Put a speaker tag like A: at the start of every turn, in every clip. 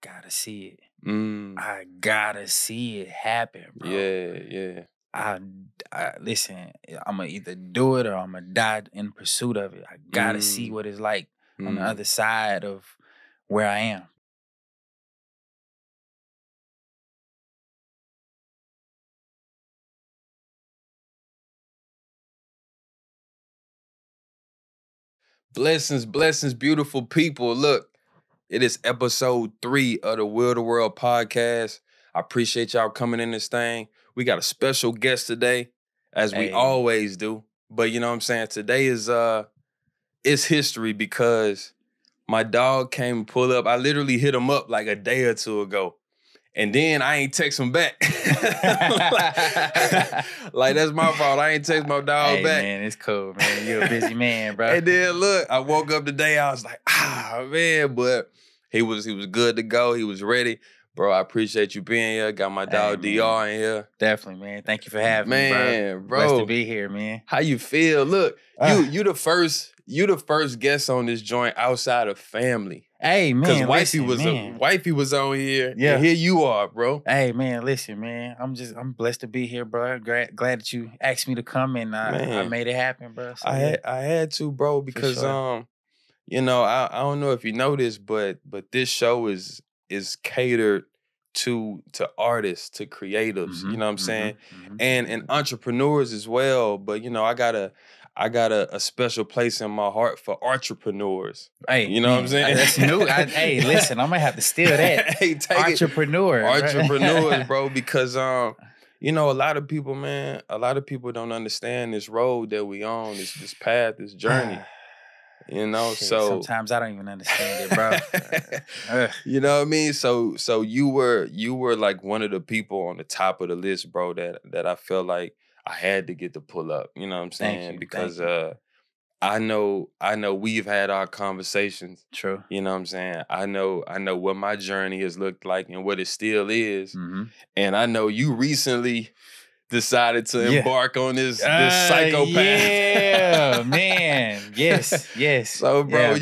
A: gotta see it.
B: Mm.
A: I gotta see it happen, bro.
B: Yeah.
A: I, listen. I'm gonna either do it or I'm gonna die in pursuit of it. I gotta see
B: Mm.
A: what it's like on the
B: Mm.
A: other side of where I am.
B: Blessings, beautiful people. Look, it is episode 3 of the Will the World podcast. I appreciate y'all coming in this thing. We got a special guest today, as we
A: Hey.
B: always do. But you know what I'm saying? Today is it's history because my dog came and pulled up. I literally hit him up like a day or two ago. And then I ain't text him back. like that's my fault. I ain't text my dog back.
A: Man, it's cool, man. You're a busy man, bro.
B: And then look, I woke up today, I was like, man, but he was good to go. He was ready. Bro, I appreciate you being here. Got my dog De.Ar in here.
A: Definitely, man. Thank you for having me,
B: bro.
A: Blessed to be here, man.
B: How you feel? Look, you the first guest on this joint outside of family.
A: Hey, man,
B: Because wifey was on here.
A: Yeah.
B: And here you are, bro.
A: Hey, man, listen, man. I'm blessed to be here, bro. Glad that you asked me to come and I made it happen, bro. So,
B: I had to, bro, because you know, I don't know if you know this, but this show is catered to artists, to creatives, you know what I'm saying? And entrepreneurs as well. But you know, I got a special place in my heart for entrepreneurs.
A: Hey,
B: you know what I'm saying?
A: That's new. Hey, listen, I'm gonna have to steal that.
B: Hey, take
A: entrepreneur,
B: entrepreneurs, bro, because you know, a lot of people don't understand this road that we on, this path, this journey. You know,
A: Shit,
B: so
A: sometimes I don't even understand it, bro.
B: You know what I mean? So you were like one of the people on the top of the list, bro, that I felt like I had to get to pull up. You know what I'm saying?
A: Thank you,
B: because I know we've had our conversations.
A: True.
B: You know what I'm saying? I know what my journey has looked like and what it still is. And I know you recently decided to embark on this psychopath.
A: Yeah, man. Yes.
B: So, bro,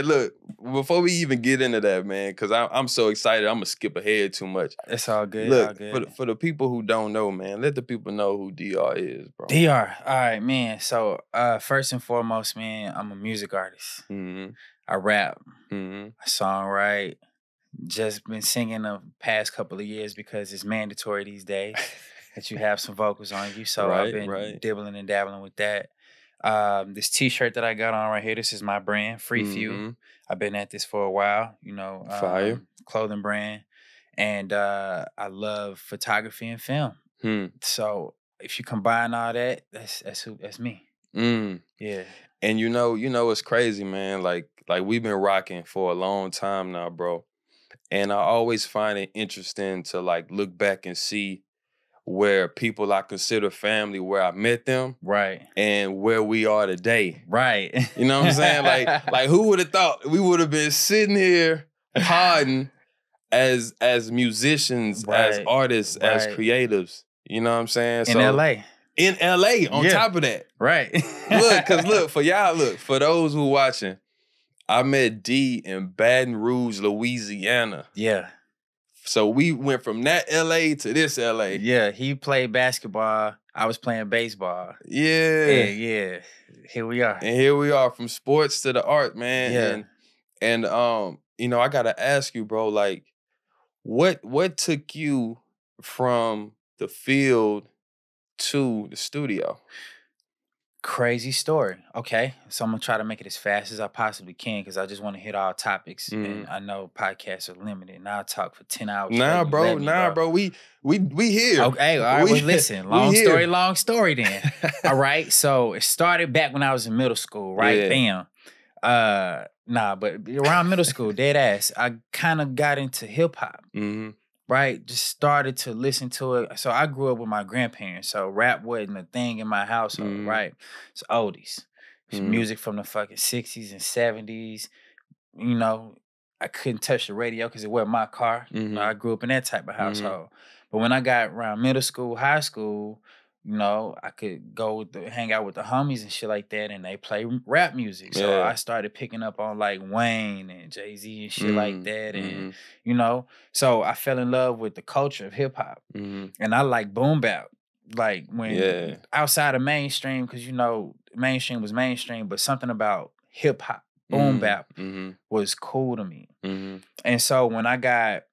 B: look, before we even get into that, man, because I'm so excited, I'm going to skip ahead too much.
A: It's all good.
B: Look,
A: all good.
B: For the people who don't know, man, let the people know who De.Ar is, bro.
A: De.Ar. All right, man. So, first and foremost, man, I'm a music artist. I rap. I songwrite. Just been singing the past couple of years because it's mandatory these days that you have some vocals on you. So I've been dibbling and dabbling with that. This t-shirt that I got on right here, this is my brand, Free Few. I've been at this for a while, you know.
B: Fire.
A: Clothing brand. And I love photography and film. So if you combine all that, that's me. Yeah.
B: And you know it's crazy, man. Like we've been rocking for a long time now, bro. And I always find it interesting to like look back and see where people I consider family, where I met them,
A: right,
B: and where we are today,
A: right.
B: You know what I'm saying? like who would have thought we would have been sitting here podding as musicians, as artists, as creatives. You know what I'm saying?
A: In LA.
B: In LA, on top of that,
A: right?
B: look for y'all. Look for those who watching. I met D in Baton Rouge, Louisiana.
A: Yeah.
B: So we went from that LA to this LA.
A: Yeah, he played basketball. I was playing baseball.
B: Yeah.
A: Yeah. Here we are.
B: And here we are, from sports to the art, man.
A: Yeah.
B: And you know, I gotta ask you, bro, like, what took you from the field to the studio?
A: Crazy story. Okay, so I'm gonna try to make it as fast as I possibly can because I just want to hit all topics, and I know podcasts are limited. Now I talk for 10 hours.
B: Nah, bro. We here.
A: Okay, all right. Well, listen. Long story. Then. All right. So it started back when I was in middle school. Right.
B: Yeah.
A: Bam. But around middle school, dead ass, I kind of got into hip hop. Right, just started to listen to it. So I grew up with my grandparents, so rap wasn't a thing in my household, right? It's oldies. It's music from the fucking 60s and 70s. You know, I couldn't touch the radio because it wasn't my car. You know, I grew up in that type of household. But when I got around middle school, high school, you know, I could go hang out with the homies and shit like that, and they play rap music. So I started picking up on like Wayne and Jay-Z and shit like that, and you know, so I fell in love with the culture of hip hop, and I like boom bap. Like when outside of mainstream, because you know, mainstream was mainstream, but something about hip hop, boom bap was cool to me. And so when I got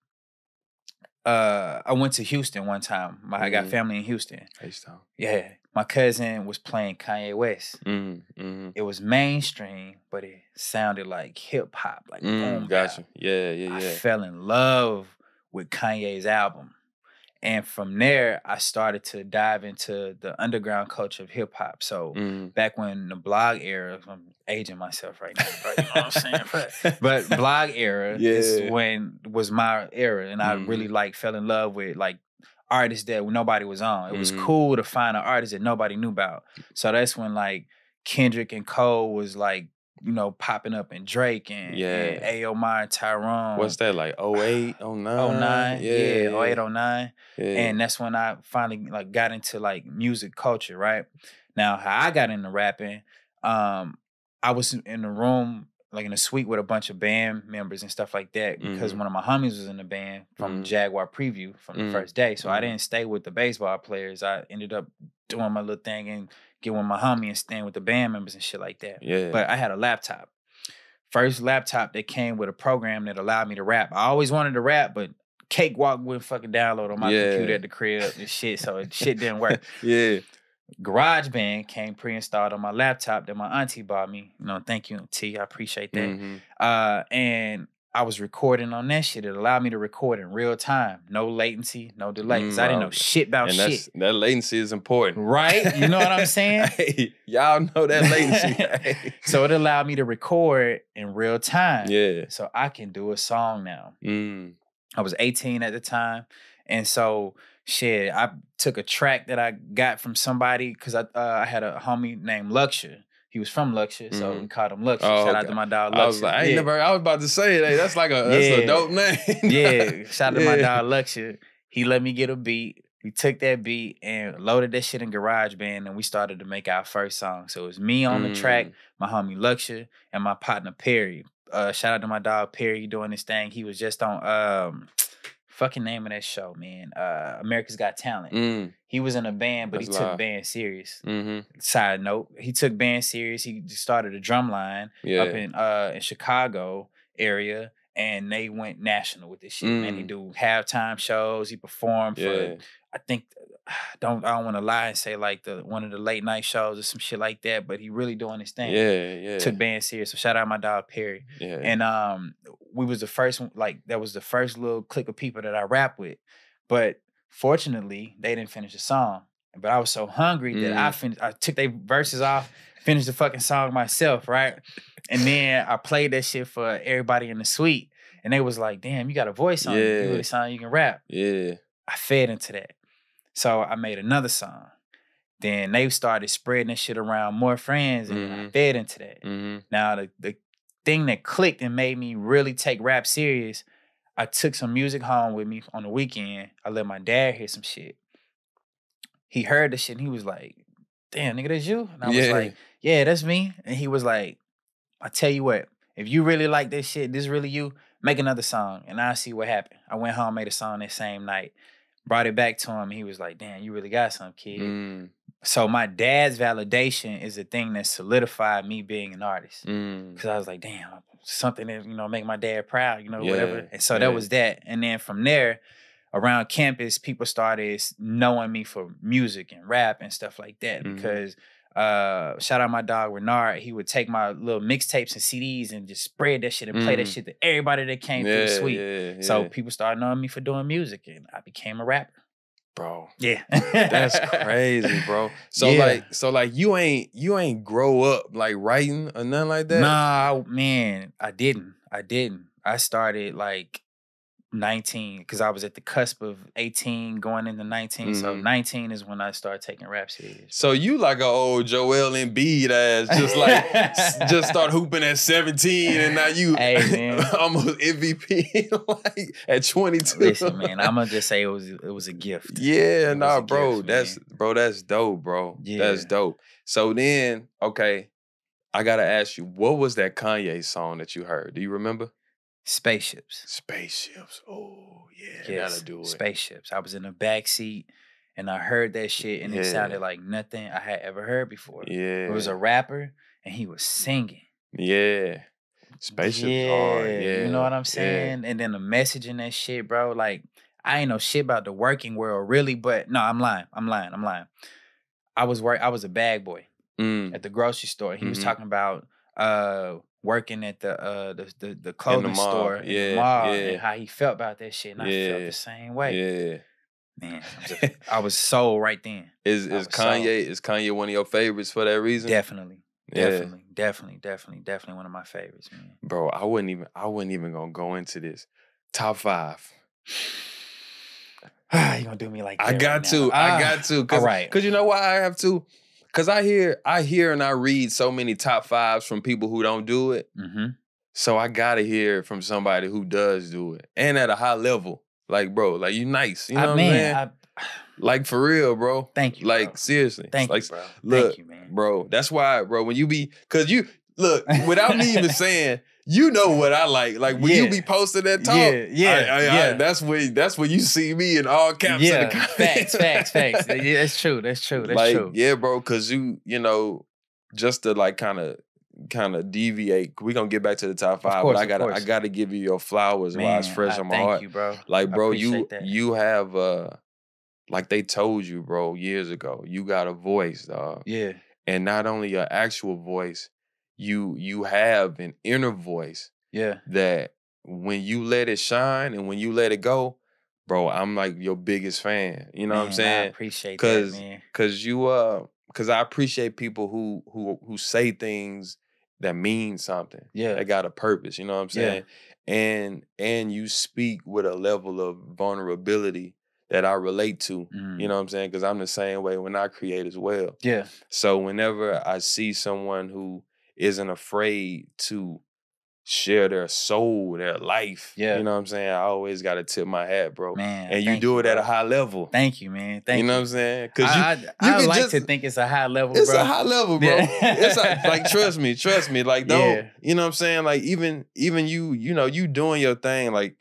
A: I went to Houston one time. I got family in Houston.
B: H-Town.
A: Yeah. My cousin was playing Kanye West. It was mainstream, but it sounded like hip hop, like boom bap.
B: Gotcha. Yeah.
A: I fell in love with Kanye's album. And from there, I started to dive into the underground culture of hip hop. So back when the blog era, I'm aging myself right now, bro, you know what I'm saying? But blog era is when was my era, and I really like fell in love with like artists that nobody was on. It was cool to find an artist that nobody knew about. So that's when like Kendrick and Cole was like, you know, popping up, and Drake and A.O. Meyer, Tyrone.
B: What's that, like 08, 09?
A: 09, 08, 09. And that's when I finally like got into like music culture, right? Now, how I got into rapping, I was in the room, like in a suite with a bunch of band members and stuff like that, because one of my homies was in the band from Jaguar Preview from the first day. So I didn't stay with the baseball players. I ended up doing my little thing and get with my homie and staying with the band members and shit like that. But I had a laptop. First laptop that came with a program that allowed me to rap. I always wanted to rap, but Cakewalk wouldn't fucking download on my computer at the crib and shit, so shit didn't work. GarageBand came pre-installed on my laptop that my auntie bought me. You know, thank you, T. I appreciate that. And I was recording on that shit. It allowed me to record in real time. No latency, no delay. Because I didn't know shit about shit.
B: That latency is important.
A: Right? You know what I'm saying?
B: Hey, y'all know that latency.
A: So it allowed me to record in real time. So I can do a song now. I was 18 at the time. And so, shit, I took a track that I got from somebody, because I had a homie named Luxure. He was from Luxure, so we called him Luxure. Shout out to my dog Luxure.
B: I was like, I was about to say, hey, that's like that's a dope name.
A: Shout out to my dog Luxure. He let me get a beat. We took that beat and loaded that shit in GarageBand, and we started to make our first song. So it was me on the track, my homie Luxure, and my partner Perry. Shout out to my dog Perry doing this thing. He was just on fucking name of that show, man. America's Got Talent. He was in a band, but he took band serious. Side note, he took band serious. He started a drum line up in Chicago area, and they went national with this shit. Man, he do halftime shows. He performed for, I think, I don't want to lie and say like one of the late night shows or some shit like that, but he really doing his thing. Took band serious. So shout out my dog Perry. And we was the first, like that was the first little clique of people that I rap with. But fortunately, they didn't finish the song. But I was so hungry that I took their verses off, finished the fucking song myself, right? And then I played that shit for everybody in the suite. And they was like, damn, you got a voice on you. You really sound like you can rap. I fed into that. So I made another song. Then they started spreading this shit around more friends, and I fed into that. Now, the thing that clicked and made me really take rap serious, I took some music home with me on the weekend. I let my dad hear some shit. He heard the shit, and he was like, damn, nigga, that's you? And I was like, yeah, that's me. And he was like, I tell you what, if you really like this shit, this really you, make another song, and I'll see what happened. I went home, made a song that same night. Brought it back to him, and he was like, damn, you really got something, kid. So my dad's validation is the thing that solidified me being an artist. Because I was like, damn, something that, you know, make my dad proud, you know, whatever. And so that was that. And then from there, around campus, people started knowing me for music and rap and stuff like that. Because shout out my dog Renard, he would take my little mixtapes and CDs and just spread that shit and play that shit to everybody that came through the suite. So people started knowing me for doing music, and I became a rapper.
B: Bro.
A: Yeah.
B: That's crazy, bro. So like you ain't grow up like writing or nothing like that?
A: Nah, man, I didn't. I started like 19, because I was at the cusp of 18 going into 19. So 19 is when I started taking rap serious.
B: So you like an old Joel Embiid ass, just like just start hooping at 17 and now you almost MVP like at 22.
A: Listen, man, I'm gonna just say it was a gift.
B: Yeah, nah, bro. That's dope, bro. Yeah. That's dope. So then, okay, I gotta ask you, what was that Kanye song that you heard? Do you remember?
A: Spaceships.
B: Spaceships. Oh, yeah, that'll do it.
A: Spaceships. I was in the backseat and I heard that shit and it sounded like nothing I had ever heard before. Yeah. It was a rapper and he was singing.
B: Yeah. Spaceships hard. Yeah.
A: You know what I'm saying? And then the message in that shit, bro. Like, I ain't know shit about the working world, really, but no, I'm lying. I was a bag boy at the grocery store. He was talking about working at the clothing store in the mall and how he felt about that shit. And I felt the same way. Yeah. Man, I was sold right then.
B: Is Kanye one of your favorites for that reason?
A: Definitely one of my favorites, man.
B: Bro, I wasn't even gonna go into this. Top 5.
A: You gonna do me like that?
B: I got to. Cause you know why I have to? Cause I hear and I read so many top 5s from people who don't do it. So I gotta hear it from somebody who does do it. And at a high level. Like, bro, like you nice. You know what I'm saying? Like for real, bro.
A: Thank you.
B: Like, bro. Seriously.
A: Thank
B: you,
A: bro.
B: Look,
A: thank you, man.
B: Bro, that's why, bro, when you be, cause you, look, without me even saying, you know what I like. Like when you be posting that talk, that's when you see me in all caps.
A: Yeah, facts. Yeah, that's true. That's true.
B: Yeah, bro, cause you know, just to like kind of deviate. We're gonna get back to the top 5, but I gotta give you your flowers while it's fresh on my heart.
A: Thank you, bro.
B: Like, bro, you have like they told you, bro, years ago, you got a voice, dog.
A: Yeah.
B: And not only your actual voice, you have an inner voice.
A: Yeah.
B: That when you let it shine and when you let it go, bro, I'm like your biggest fan. You know what I'm saying?
A: I appreciate that, man.
B: Cause I appreciate people who say things that mean something.
A: Yeah.
B: That got a purpose. You know what I'm saying? Yeah. And you speak with a level of vulnerability that I relate to. You know what I'm saying? Because I'm the same way when I create as well.
A: Yeah.
B: So whenever I see someone who isn't afraid to share their soul, their life.
A: Yeah.
B: You know what I'm saying? I always got to tip my hat, bro.
A: Man,
B: and you do it at a high level.
A: Thank you, man. Thank you.
B: You know what I'm saying?
A: Because I like to think it's a high level,
B: it's
A: bro.
B: It's a high level, bro. It's like, trust me. Like, don't, you know what I'm saying? Like, even you know, you doing your thing. Like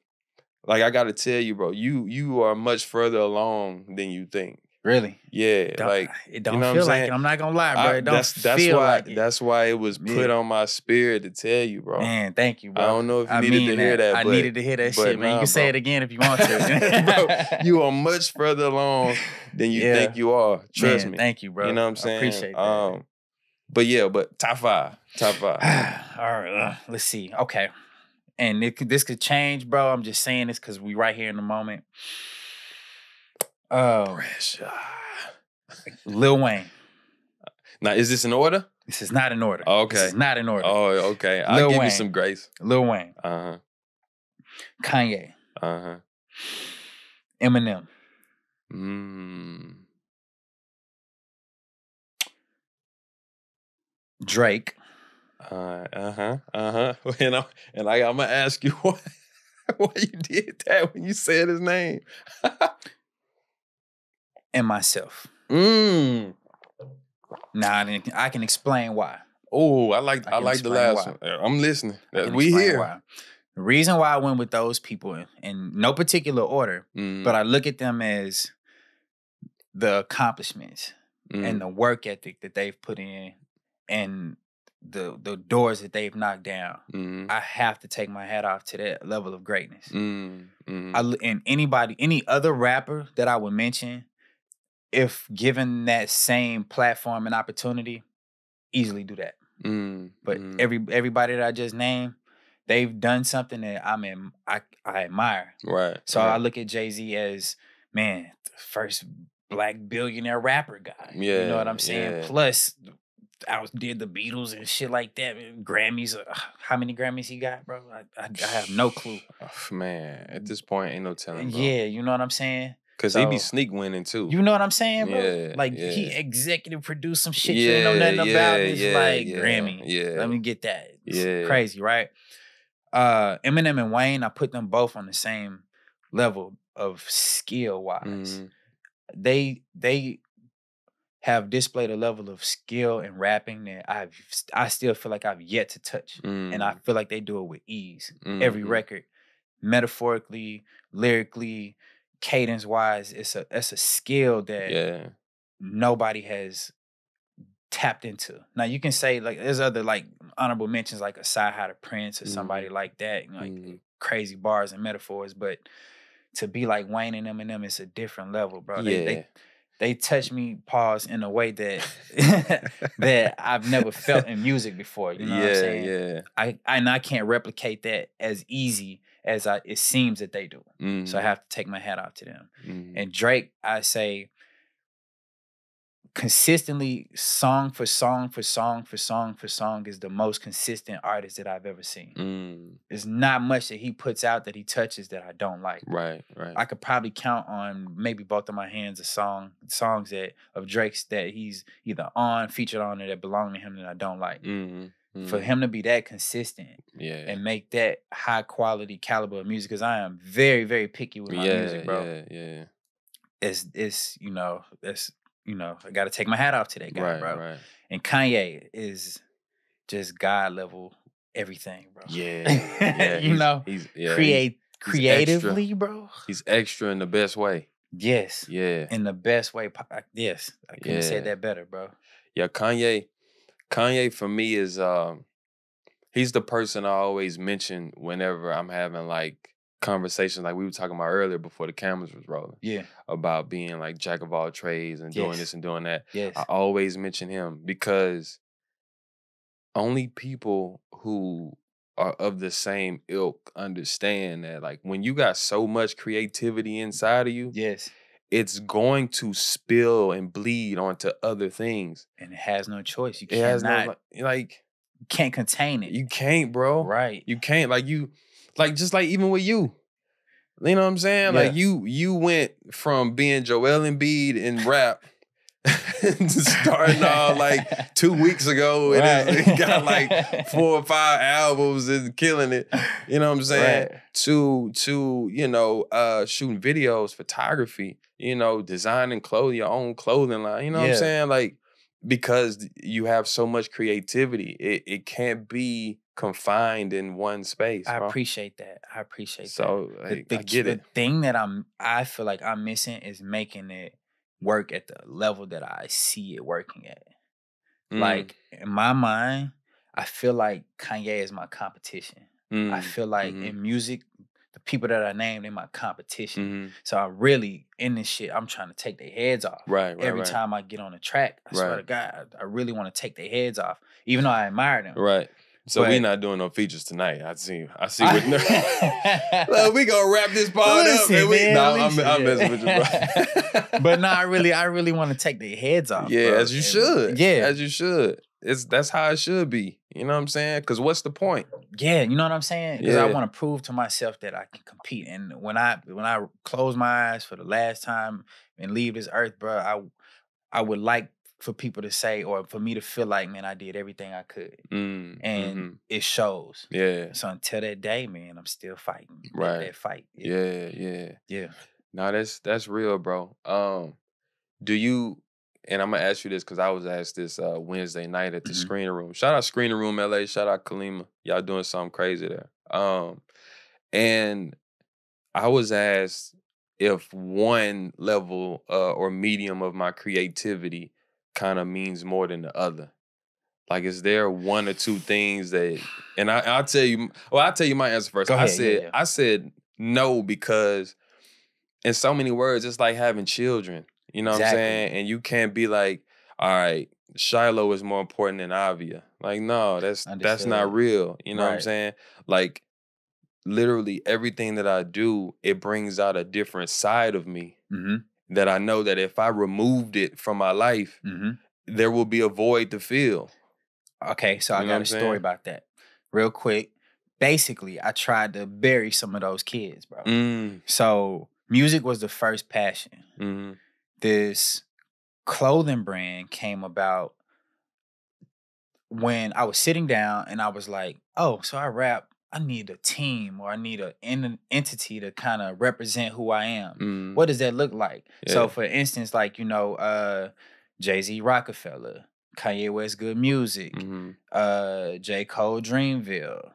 B: I got to tell you, bro, you are much further along than you think.
A: Really?
B: Yeah.
A: It don't feel like it. I'm not gonna lie, bro. It don't feel like it.
B: That's why it was put on my spirit to tell you, bro.
A: Man, thank you, bro.
B: I don't know if you needed to hear that.
A: I needed to hear that shit, man. You can say it again if you want
B: to. Bro, you are much further along than you think you are. Trust me.
A: Thank you, bro.
B: You know what I'm saying?
A: I appreciate that.
B: But top 5. Top 5.
A: All right, let's see. Okay. And this could change, bro. I'm just saying this because we right here in the moment.
B: Pressure.
A: Lil Wayne.
B: Now, is this in order?
A: This is not in order.
B: Oh, okay.
A: This is not in order.
B: Oh, okay. I'll give you some grace.
A: Lil Wayne.
B: Uh-huh.
A: Kanye.
B: Uh-huh.
A: Eminem. Drake.
B: And I'm gonna ask you why you did that when you said his name.
A: And myself. Now I can explain why.
B: Oh, I like the last one. I'm listening. We here.
A: Why. The reason why I went with those people in no particular order, but I look at them as the accomplishments and the work ethic that they've put in and the doors that they've knocked down. I have to take my hat off to that level of greatness. And any other rapper that I would mention, if given that same platform and opportunity, easily do that. But everybody that I just named, they've done something that I admire.
B: Right.
A: So I look at Jay-Z as, man, the first Black billionaire rapper guy.
B: Yeah.
A: You know what I'm saying? Plus outdid the Beatles and shit like that. Man. Grammys, how many Grammys he got, bro? I have no clue.
B: Man, at this point, ain't no telling, bro.
A: Yeah, you know what I'm saying?
B: Cause he be sneak winning too.
A: You know what I'm saying, bro?
B: Yeah,
A: like
B: yeah.
A: he executive produced some shit you ain't know nothing about. And it's like Grammy.
B: Yeah.
A: Let me get that.
B: It's
A: crazy, right? Eminem and Wayne, I put them both on the same level of skill wise. They have displayed a level of skill in rapping that I still feel like I've yet to touch. And I feel like they do it with ease. Every record, metaphorically, lyrically, cadence wise, it's a skill that nobody has tapped into. Now you can say like there's other like honorable mentions like a Sci-Hi Prince or somebody like that, like crazy bars and metaphors, but to be like Wayne and Eminem, it's a different level, bro. They touch me, pause, in a way that that I've never felt in music before. You know what I'm saying?
B: Yeah.
A: I can't replicate that as easy as it seems that they do. So I have to take my hat off to them. And Drake, I say, consistently song for song for song for song for song is the most consistent artist that I've ever seen. There's not much that he puts out that he touches that I don't like.
B: Right.
A: I could probably count on maybe both of my hands songs of Drake's that he's either on, featured on, or that belong to him that I don't like. For him to be that consistent and make that high quality caliber of music, because I am very, very picky with my music, bro. It's I got to take my hat off to that guy, bro.
B: Right.
A: And Kanye is just God level everything, bro.
B: He's
A: creatively, bro.
B: He's extra in the best way.
A: Yes.
B: Yeah.
A: In the best way. Yes. I couldn't have said that better, bro.
B: Yeah, Kanye for me is he's the person I always mention whenever I'm having like conversations like we were talking about earlier before the cameras was rolling.
A: Yeah.
B: About being like jack of all trades and doing this and doing that.
A: Yes.
B: I always mention him because only people who are of the same ilk understand that like when you got so much creativity inside of you, it's going to spill and bleed onto other things.
A: And it has no choice. You cannot you can't contain it.
B: You can't, bro.
A: Right.
B: You can't. Just like even with you. You know what I'm saying?
A: Yeah.
B: Like you went from being Joel Embiid in rap starting off like 2 weeks ago and it got like 4 or 5 albums and killing it. You know what I'm saying?
A: Right.
B: To shooting videos, photography, designing your own clothing line. You know what I'm saying? Like, because you have so much creativity, it can't be confined in one space.
A: I
B: bro.
A: appreciate that.
B: So like, I get it.
A: The thing that I feel like I'm missing is making it work at the level that I see it working at. Like in my mind, I feel like Kanye is my competition. I feel like in music, the people that I named in my competition. So I really in this shit, I'm trying to take their heads off. Every time I get on a track, I swear to God, I really want to take their heads off, even though I admire them.
B: Right. So we not doing no features tonight. I see what look, we gonna wrap this part up. I'm messing with you, bro.
A: But no, I really want to take their heads off.
B: Yeah,
A: bro.
B: as you should.
A: Yeah.
B: As you should. That's how it should be. You know what I'm saying? Because what's the point?
A: Yeah, you know what I'm saying? Because I want to prove to myself that I can compete. And when I close my eyes for the last time and leave this earth, bro, I would like for people to say, or for me to feel like, man, I did everything I could. And it shows.
B: Yeah.
A: So until that day, man, I'm still fighting.
B: Right.
A: That fight.
B: Yeah. No, that's real, bro. Do you, and I'm gonna ask you this because I was asked this Wednesday night at the Screening Room. Shout out Screening Room LA, shout out Kalima. Y'all doing something crazy there. And I was asked if one level or medium of my creativity kind of means more than the other. Like, is there one or two things that, and I'll tell you my answer first.
A: Go ahead,
B: I said no because in so many words, it's like having children. You know what I'm saying? And you can't be like, all right, Shiloh is more important than Avia. Like, no, that's not real. You know what I'm saying? Like, literally everything that I do, it brings out a different side of me that I know that if I removed it from my life, there will be a void to fill.
A: Okay, so I got a story about that. Real quick. Basically, I tried to bury some of those kids, bro. So music was the first passion. This clothing brand came about when I was sitting down and I was like, oh, so I rap. I need a team or I need an entity to kind of represent who I am. What does that look like? Yeah. So for instance, like, Jay-Z Rockefeller, Kanye West Good Music, J. Cole Dreamville,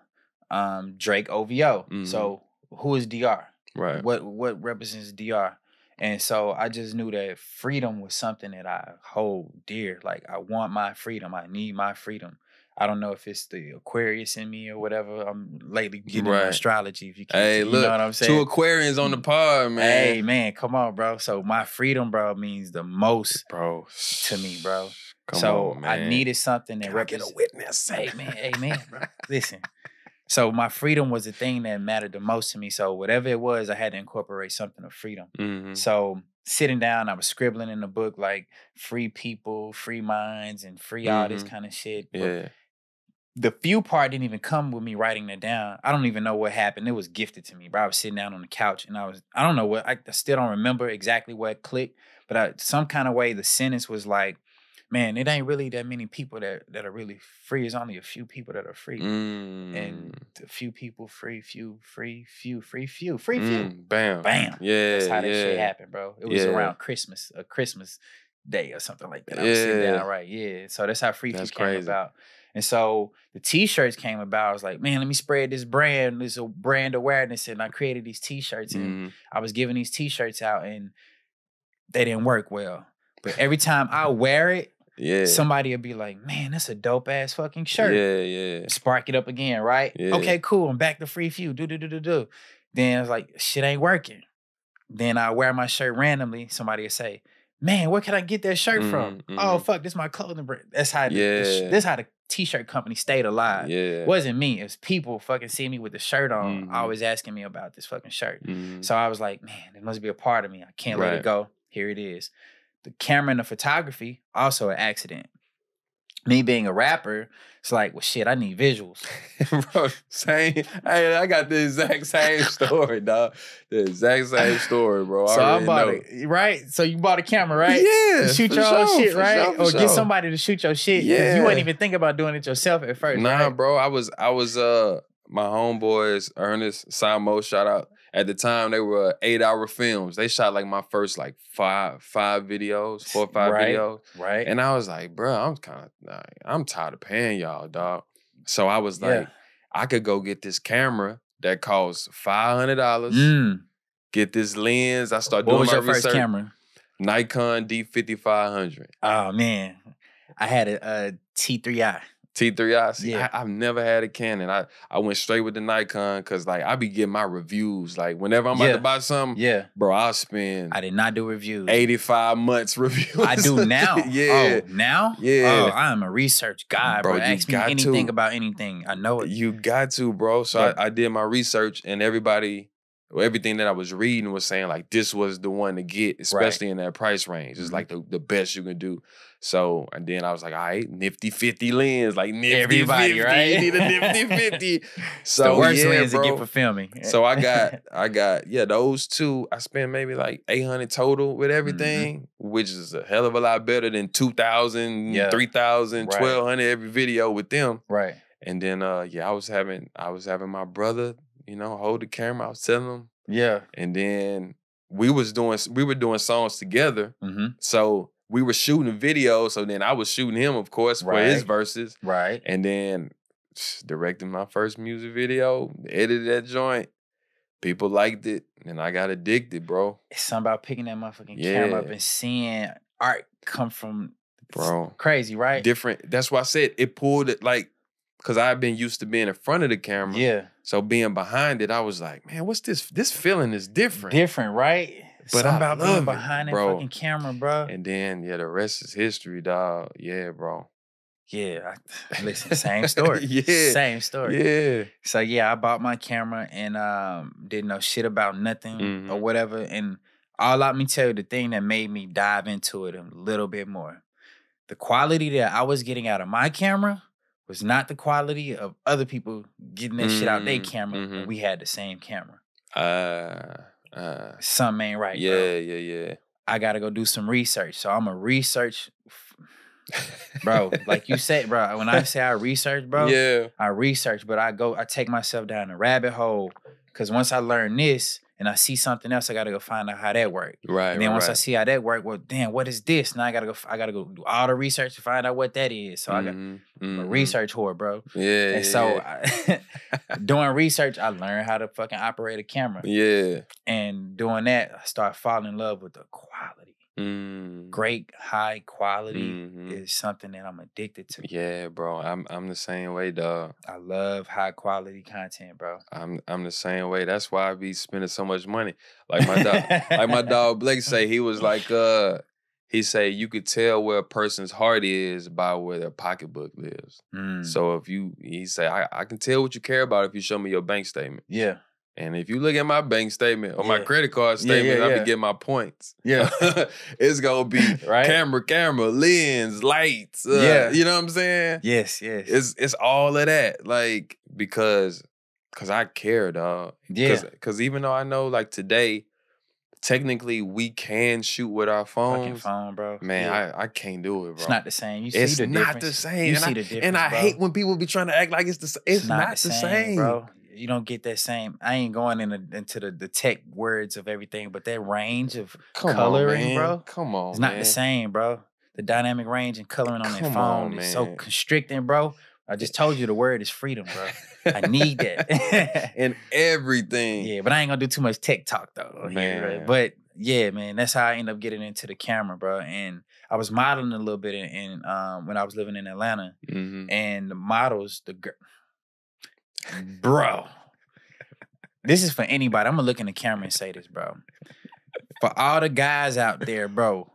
A: Drake OVO. So who is De.Ar?
B: Right.
A: What represents De.Ar? And so I just knew that freedom was something that I hold dear. Like, I want my freedom. I need my freedom. I don't know if it's the Aquarius in me or whatever. I'm lately getting into astrology. If you can't,
B: hey, look,
A: you know what I'm saying?
B: 2 Aquarians on the pod, man.
A: Hey, man, come on, bro. So my freedom, bro, means the most,
B: bro,
A: to me, bro.
B: Come on, man.
A: I needed something that
B: represents. Get a witness.
A: Hey, man, bro. Listen. So my freedom was the thing that mattered the most to me. So whatever it was, I had to incorporate something of freedom. So sitting down, I was scribbling in the book like free people, free minds, and free all this kind of shit.
B: Yeah.
A: But the few part didn't even come with me writing it down. I don't even know what happened. It was gifted to me, bro. I was sitting down on the couch and I don't know what, I still don't remember exactly what clicked, but some kind of way the sentence was like, man, it ain't really that many people that are really free. It's only a few people that are free. And a few people free, few free, few free, few.
B: Bam.
A: Bam.
B: Yeah.
A: That's how that shit happened, bro. It was around Christmas, a Christmas day or something like that. I was sitting down, right? Yeah. So that's how Free Few came about. And so the t-shirts came about. I was like, man, let me spread this brand awareness. And I created these t-shirts and I was giving these t-shirts out and they didn't work well. But every time I wear it, somebody will be like, man, that's a dope ass fucking shirt.
B: Yeah.
A: Spark it up again, right?
B: Yeah.
A: Okay, cool. I'm back to Free Few. Do. Then I was like, shit ain't working. Then I wear my shirt randomly. Somebody will say, man, where can I get that shirt from? Oh, fuck, this is my clothing brand. That's how this how the t-shirt company stayed alive. It wasn't me. It was people fucking see me with the shirt on, always asking me about this fucking shirt. So I was like, man, it must be a part of me. I can't let it go. Here it is. The camera and the photography, also an accident. Me being a rapper, it's like, well, shit, I need visuals.
B: Bro, same. Hey, I got the exact same story, dog. The exact same story, bro.
A: So I bought it, right? So you bought a camera, right?
B: Yeah.
A: To shoot your own shit, right? Or get somebody to shoot your shit.
B: Yeah.
A: You wasn't even thinking about doing it yourself at first,
B: nah,
A: right?
B: Bro. I was my homeboys, Ernest, Samo, shout out. At the time, they were 8-hour films. They shot like my first like 4 or 5 videos.
A: Right.
B: And I was like, bro, I'm tired of paying y'all, dog. So I was like, I could go get this camera that costs $500. Get this lens. I started doing my research. What was your first camera? Nikon D5500.
A: Oh man, I had a T3i.
B: T3i. See, I've never had a Canon. I went straight with the Nikon because like I be getting my reviews. Like whenever I'm about to buy something, bro, I'll spend.
A: I did not do reviews.
B: 85 months reviews.
A: I do now.
B: Yeah.
A: Oh, now?
B: Yeah.
A: Oh, I am a research guy, bro. Ask me anything about anything. I know it.
B: You got to, bro. So I did my research and everything that I was reading was saying like this was the one to get, especially in that price range. It's like the best you can do. So, and then I was like, all right, nifty 50 lens, like nifty
A: everybody,
B: 50,
A: right?
B: You need a nifty 50. So
A: the worst lens to get for filming.
B: So I got those two. I spent maybe like $800 total with everything, which is a hell of a lot better than $2,000, $3,000, $1,200 every video with them.
A: Right.
B: And then I was having my brother, hold the camera. I was telling him.
A: Yeah.
B: And then we were doing songs together. So we were shooting videos. So then I was shooting him, of course, for his verses.
A: Right.
B: And then directing my first music video, edited that joint. People liked it, and I got addicted, bro.
A: It's something about picking that motherfucking camera up and seeing art come from, crazy, right?
B: Different. That's why I said it pulled it like, because I've been used to being in front of the camera.
A: Yeah.
B: So being behind it, I was like, man, what's this? This feeling is different.
A: Different, right?
B: But
A: something
B: I
A: about
B: love
A: being
B: it,
A: behind that
B: bro.
A: fucking camera, bro.
B: And then, the rest is history, dog. Yeah, bro.
A: Yeah, listen, same story. Same story.
B: Yeah.
A: So I bought my camera and didn't know shit about nothing or whatever. And let me tell you the thing that made me dive into it a little bit more. the quality that I was getting out of my camera was not the quality of other people getting that shit out their camera when we had the same camera. Something ain't right, bro.
B: Yeah.
A: I gotta go do some research. So I'm a research, bro. Like you said, bro. When I say I research, bro, I research, but I take myself down a rabbit hole. Cause once I learn this and I see something else, I gotta go find out how that works.
B: Right.
A: And then once I see how that works, well, damn, what is this? Now I gotta go do all the research to find out what that is. So I'm a research whore, bro.
B: Yeah.
A: And so doing research, I learned how to fucking operate a camera.
B: Yeah.
A: And doing that, I started falling in love with the quality. Great high quality is something that I'm addicted to.
B: Yeah, bro. I'm the same way, dog.
A: I love high quality content, bro.
B: I'm the same way. That's why I be spending so much money. Like my dog Blake say, he was like, he say you could tell where a person's heart is by where their pocketbook lives. So he say, I can tell what you care about if you show me your bank statement.
A: Yeah.
B: And if you look at my bank statement or my credit card statement, I be getting my points.
A: Yeah.
B: It's going to be
A: right?
B: camera, lens, lights. You know what I'm saying?
A: Yes.
B: It's all of that. Like, because I care, dog.
A: Yeah.
B: Because even though I know, like, today, technically, we can shoot with our phones.
A: Fucking phone, bro.
B: Man, I can't do it, bro.
A: It's not the same. You see the difference.
B: It's not the same.
A: You see the difference,
B: and I
A: bro.
B: hate when people be trying to act like it's the same. It's not the same,
A: bro. You don't get that same. I ain't going into the tech words of everything, but that range of coloring, bro.
B: Come on,
A: it's not the same, bro. The dynamic range and coloring on that phone is so constricting, bro. I just told you the word is freedom, bro. I need that.
B: And everything.
A: Yeah, but I ain't gonna do too much tech talk though.
B: Man.
A: Right? But yeah, man, that's how I ended up getting into the camera, bro. And I was modeling a little bit in when I was living in Atlanta, and the models, bro. This is for anybody. I'm gonna look in the camera and say this, bro. For all the guys out there, bro.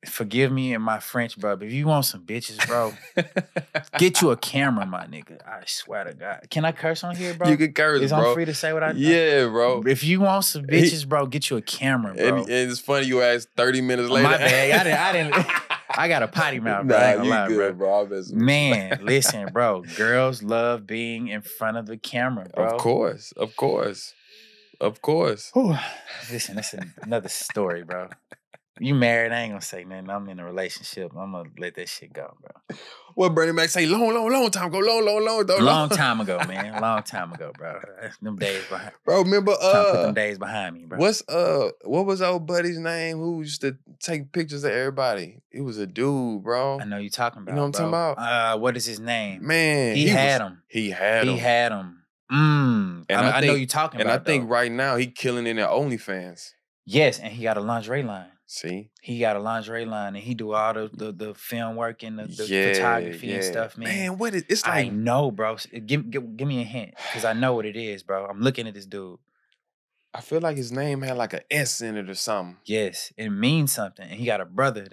A: Forgive me and my French, bro. But if you want some bitches, bro, get you a camera, my nigga. I swear to God. Can I curse on here, bro?
B: You can curse, bro.
A: I'm free to say what I
B: Yeah, bro.
A: If you want some bitches, bro, get you a camera, bro.
B: And it's funny you asked 30 minutes later.
A: My bad. I didn't. I got a potty mouth, bro.
B: Nah,
A: I ain't gonna
B: you
A: lie,
B: good, bro.
A: Man, listen, bro. Girls love being in front of the camera, bro.
B: Of course.
A: Whew. Listen, that's another story, bro. You married, I ain't gonna say nothing. I'm in a relationship. I'm gonna let that shit go, bro.
B: What Bernie Mac say? Long time ago.
A: Long time ago, man. Long time ago, bro. Them days behind.
B: Bro, remember
A: trying to put them days behind me, bro.
B: What was old buddy's name who used to take pictures of everybody? He was a dude, bro.
A: I know you talking about.
B: You know what I'm talking
A: about? What is his name?
B: Man,
A: he had him.
B: He had him.
A: And I know you talking about.
B: And I think right now he killing in their OnlyFans.
A: Yes, and he got a lingerie line.
B: See?
A: He got a lingerie line, and he do all the film work and the photography and stuff, man.
B: Man, what is it's like?
A: I know, bro. Give me a hint, because I know what it is, bro. I'm looking at this dude.
B: I feel like his name had like an S in it or something.
A: Yes, it means something. And he got a brother.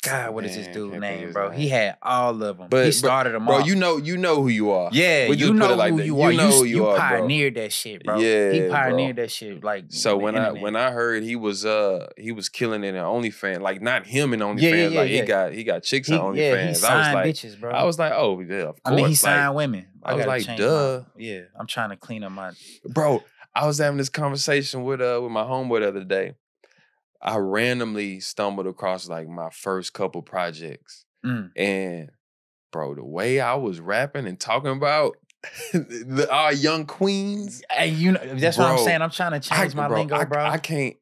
A: God, what is this dude's name, bro? He had all of them. But he started them
B: all.
A: Bro,
B: you know who you are.
A: Yeah, you know who you are.
B: You know who you are,
A: pioneered that shit, bro.
B: Yeah,
A: he pioneered that shit. Like,
B: so when I heard he was killing it in OnlyFans, like not him in OnlyFans, he got chicks on OnlyFans.
A: He signed bitches, bro.
B: I was like, oh yeah, of course.
A: I mean, he signed women.
B: I was like, duh.
A: Yeah, I'm trying to clean up my.
B: Bro, I was having this conversation with my homeboy the other day. I randomly stumbled across like my first couple projects. And bro, the way I was rapping and talking about our young queens.
A: And that's what I'm saying. I'm trying to change my lingo, bro.
B: I can't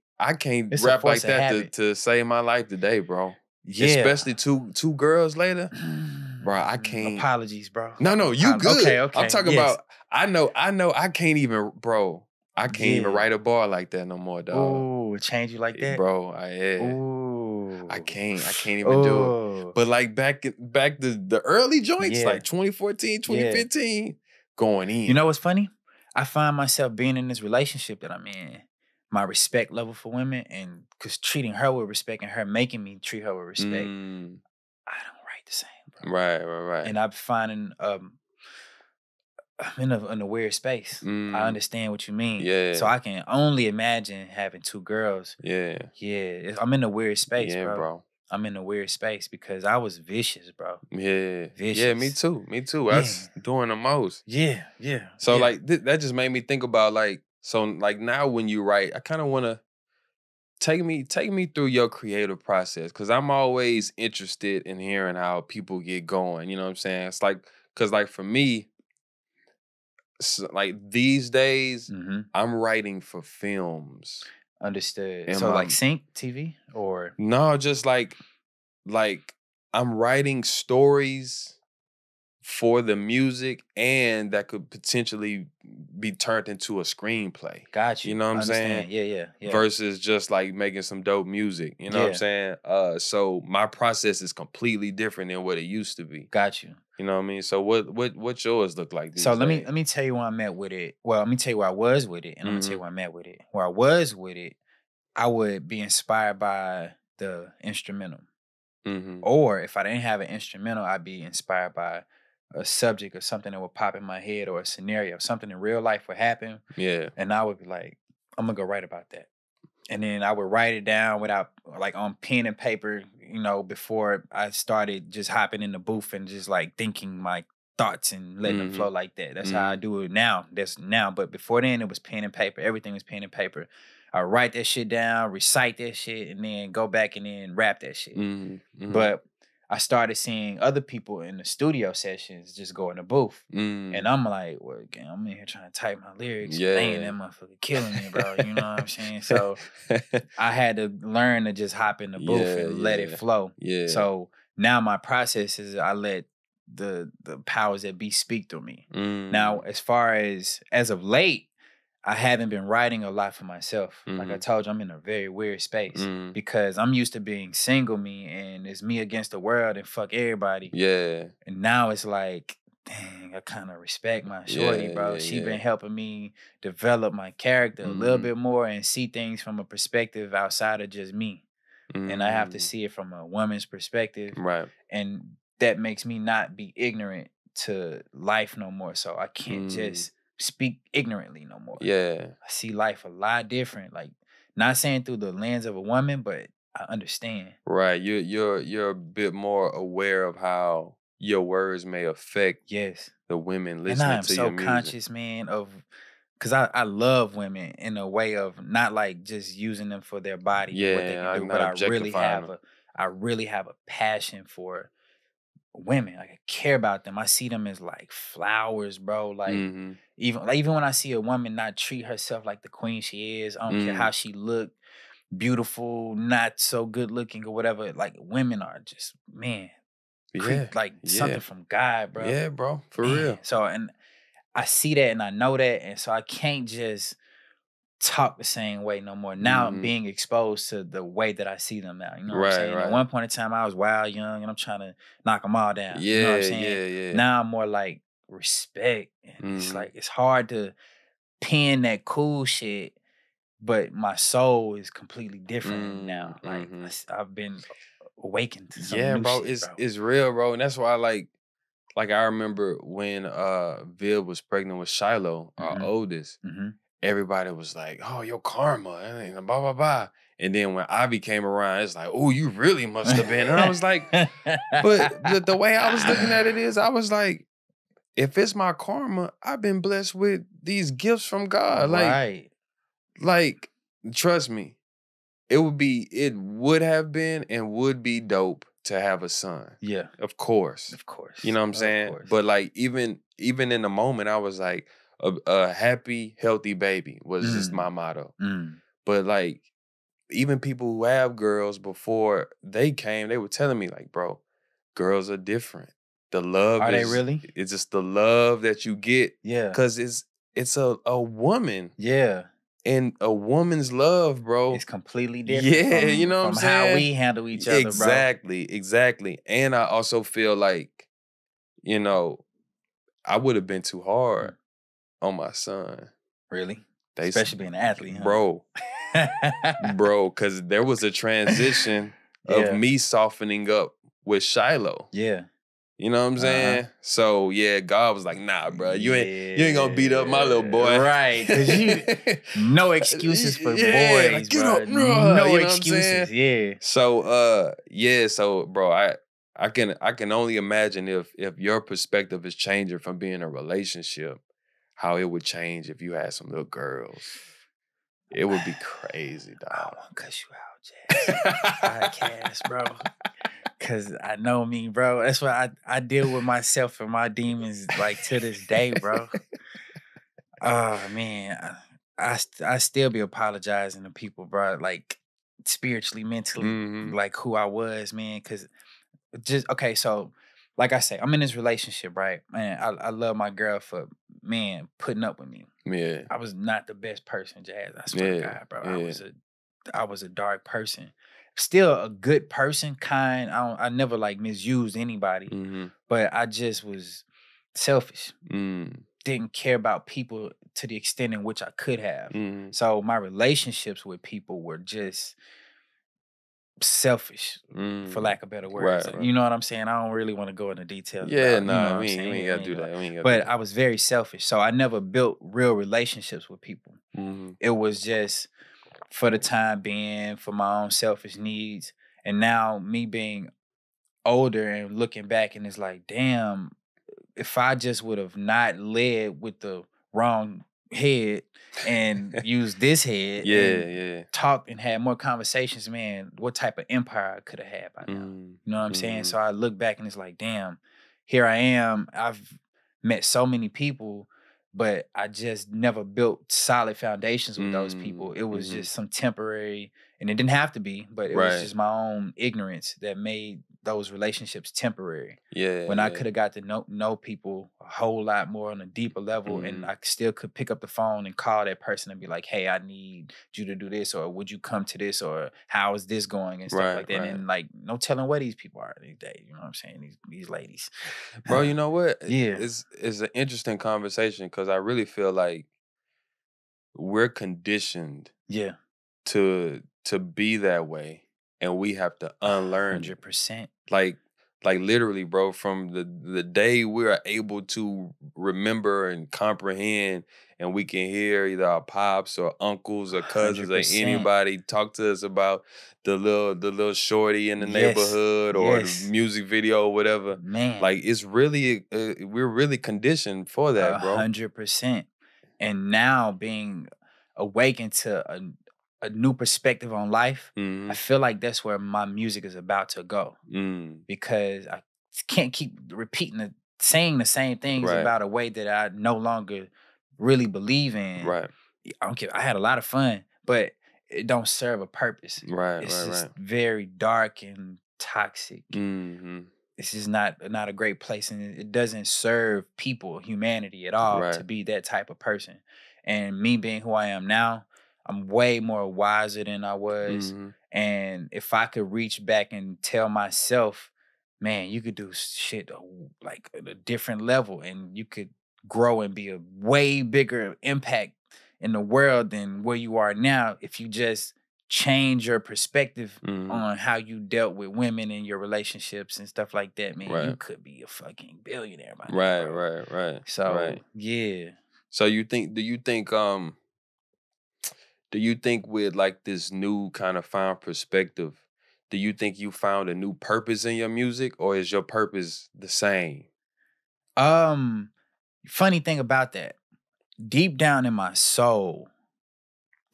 B: rap like that to save my life today, bro. Yeah. Especially two girls later. Bro, I can't.
A: Apologies, bro.
B: No, you good. Okay. I'm talking about, I know I can't even, bro. I can't even write a bar like that no more, dog.
A: Ooh, change you like that?
B: Bro,
A: Ooh.
B: I can't even do it. But like back the early joints, like 2014, 2015, going in.
A: You know what's funny? I find myself being in this relationship that I'm in, my respect level for women, and because treating her with respect and her making me treat her with respect, I don't write the same, bro.
B: Right.
A: And I'm finding I'm in a weird space. I understand what you mean.
B: Yeah.
A: So I can only imagine having two girls.
B: Yeah.
A: Yeah. I'm in a weird space, bro. I'm in a weird space because I was vicious, bro.
B: Yeah.
A: Vicious.
B: Yeah, me too. Me too.
A: Yeah.
B: That's doing the most.
A: Yeah, yeah.
B: So
A: yeah.
B: like that just made me think about like, so like now when you write, I kind of want to take me through your creative process, because I'm always interested in hearing how people get going. You know what I'm saying? It's like, because like for me, like these days, I'm writing for films.
A: Understood.
B: And
A: So like sync TV or
B: no, just like I'm writing stories for the music, and that could potentially be turned into a screenplay.
A: Got you.
B: You know what I'm saying?
A: Yeah.
B: Versus just like making some dope music. You know what I'm saying? So my process is completely different than what it used to be.
A: Got you.
B: You know what I mean? So what yours look like these
A: So
B: days?
A: let me tell you where I'm at with it. Well, let me tell you where I was with it, and I'm gonna tell you where I'm at with it. Where I was with it, I would be inspired by the instrumental. Or if I didn't have an instrumental, I'd be inspired by a subject or something that would pop in my head, or a scenario, something in real life would happen.
B: Yeah.
A: And I would be like, I'm gonna go write about that. And then I would write it down without, like, on pen and paper, you know, before I started just hopping in the booth and just like thinking my thoughts and letting them flow like that. That's how I do it now. That's now. But before then, it was pen and paper. Everything was pen and paper. I write that shit down, recite that shit, and then go back and then rap that shit. But I started seeing other people in the studio sessions just go in the booth. And I'm like, well, again, I'm in here trying to type my lyrics. Yeah. Dang, that motherfucker killing me, bro. You know what I'm saying? So I had to learn to just hop in the booth and let it flow. Yeah. So now my process is I let the powers that be speak through me. Now, as far as of late, I haven't been writing a lot for myself. Like I told you, I'm in a very weird space because I'm used to being single me and it's me against the world and fuck everybody. Yeah. And now it's like, dang, I kind of respect my shorty, bro. She been helping me develop my character a little bit more and see things from a perspective outside of just me. And I have to see it from a woman's perspective. Right. And that makes me not be ignorant to life no more. So I can't just speak ignorantly no more. Yeah. I see life a lot different. Like, not saying through the lens of a woman, but I understand.
B: Right. You're a bit more aware of how your words may affect the women listening to your music.
A: And I am so conscious, man, of, because I love women in a way of not like just using them for their body and what they can do, but I really have a passion for women. Like, I care about them. I see them as like flowers, bro. Like even when I see a woman not treat herself like the queen she is, I don't care how she look, beautiful, not so good looking or whatever. Like, women are just, man, like something from God, bro.
B: Yeah, bro, for real.
A: So, and I see that and I know that, and so I can't just talk the same way no more. Now I'm being exposed to the way that I see them now. You know what I'm saying? At one point in time, I was wild young and I'm trying to knock them all down. You know what I'm saying? Now I'm more like respect. And it's like, it's hard to pen that cool shit, but my soul is completely different now. Like, I've been awakened to some new
B: bro,
A: shit, bro.
B: It's real, bro. And that's why like I remember when Viv was pregnant with Shiloh, our oldest. Everybody was like, "Oh, your karma," and blah blah blah. And then when Ivy came around, it's like, "Oh, you really must have been." And I was like, "But the way I was looking at it is, I was like, if it's my karma, I've been blessed with these gifts from God. Like, trust me, it would have been and would be dope to have a son. Yeah, of course. You know what I'm saying? But like, even in the moment, I was like, a happy, healthy baby was just my motto. But like, even people who have girls before they came, they were telling me like, bro, girls are different. The love
A: Are they really?
B: It's just the love that you get. Yeah. Cause it's a woman. Yeah. And a woman's love, bro,
A: it's completely different. Yeah,
B: you know what I'm saying?
A: How we handle each other,
B: Exactly. And I also feel like, you know, I would have been too hard on my son.
A: Really? Especially being an athlete, huh?
B: Bro, because there was a transition of me softening up with Shiloh. Yeah. You know what I'm saying? So yeah, God was like, nah, bro, you ain't gonna beat up my little boy.
A: Right. Cause no excuses for boys,
B: like,
A: bro.
B: Up,
A: no
B: you know
A: excuses. Yeah.
B: So bro, I can only imagine if your perspective is changing from being in a relationship, how it would change if you had some little girls. It would be crazy, dog.
A: I don't want to cuss you out, Jazz. Podcast, bro. Cause I know me, bro. That's why I deal with myself and my demons like to this day, bro. Oh man, I still be apologizing to people, bro. Like spiritually, mentally, like who I was, man. Cause just okay, so like I say, I'm in this relationship, right? Man, I love my girl for putting up with me.
B: Yeah.
A: I was not the best person, Jazz. I swear to God, bro. I was a dark person. Still a good person, kind. I never like misused anybody, but I just was selfish. Didn't care about people to the extent in which I could have. So my relationships with people were just selfish, for lack of better words.
B: Right.
A: You know what I'm saying? I don't really want to go into details.
B: Yeah,
A: about, you know what I'm
B: we
A: saying?
B: ain't gotta do that.
A: But I was very selfish. So I never built real relationships with people. It was just for the time being, for my own selfish needs. And now me being older and looking back, and it's like, damn, if I just would have not led with the wrong head and used this head and talked and had more conversations, man, what type of empire I could have had by now. You know what I'm saying? So I look back and it's like, damn, here I am. I've met so many people, but I just never built solid foundations with those people. It was just some temporary, and it didn't have to be, but it was just my own ignorance that made those relationships temporary. When I could have got to know people a whole lot more on a deeper level, and I still could pick up the phone and call that person and be like, hey, I need you to do this, or would you come to this, or how is this going, and stuff like that. And like, no telling where these people are these days. You know what I'm saying? These ladies.
B: Bro, you know what?
A: Yeah.
B: It's an interesting conversation because I really feel like we're conditioned to be that way, and we have to unlearn
A: 100%.
B: Like literally, bro, from the day we're able to remember and comprehend, and we can hear either our pops or uncles or cousins 100%. Or anybody talk to us about the little shorty in the neighborhood or the music video or whatever.
A: Man,
B: like it's really we're really conditioned for that, bro.
A: 100%. And now being awakened to a new perspective on life, I feel like that's where my music is about to go. Because I can't keep saying the same things about a way that I no longer really believe in.
B: Right.
A: I don't care. I had a lot of fun, but it don't serve a purpose. It's just very dark and toxic. This is not a great place, and it doesn't serve people, humanity at all, to be that type of person. And me being who I am now, I'm way more wiser than I was. And if I could reach back and tell myself, man, you could do shit like at a different level, and you could grow and be a way bigger impact in the world than where you are now if you just change your perspective on how you dealt with women in your relationships and stuff like that, man, you could be a fucking billionaire by now, bro.
B: Right.
A: So yeah.
B: So do you think with like this new kind of found perspective, do you think you found a new purpose in your music, or is your purpose the same?
A: Funny thing about that, deep down in my soul,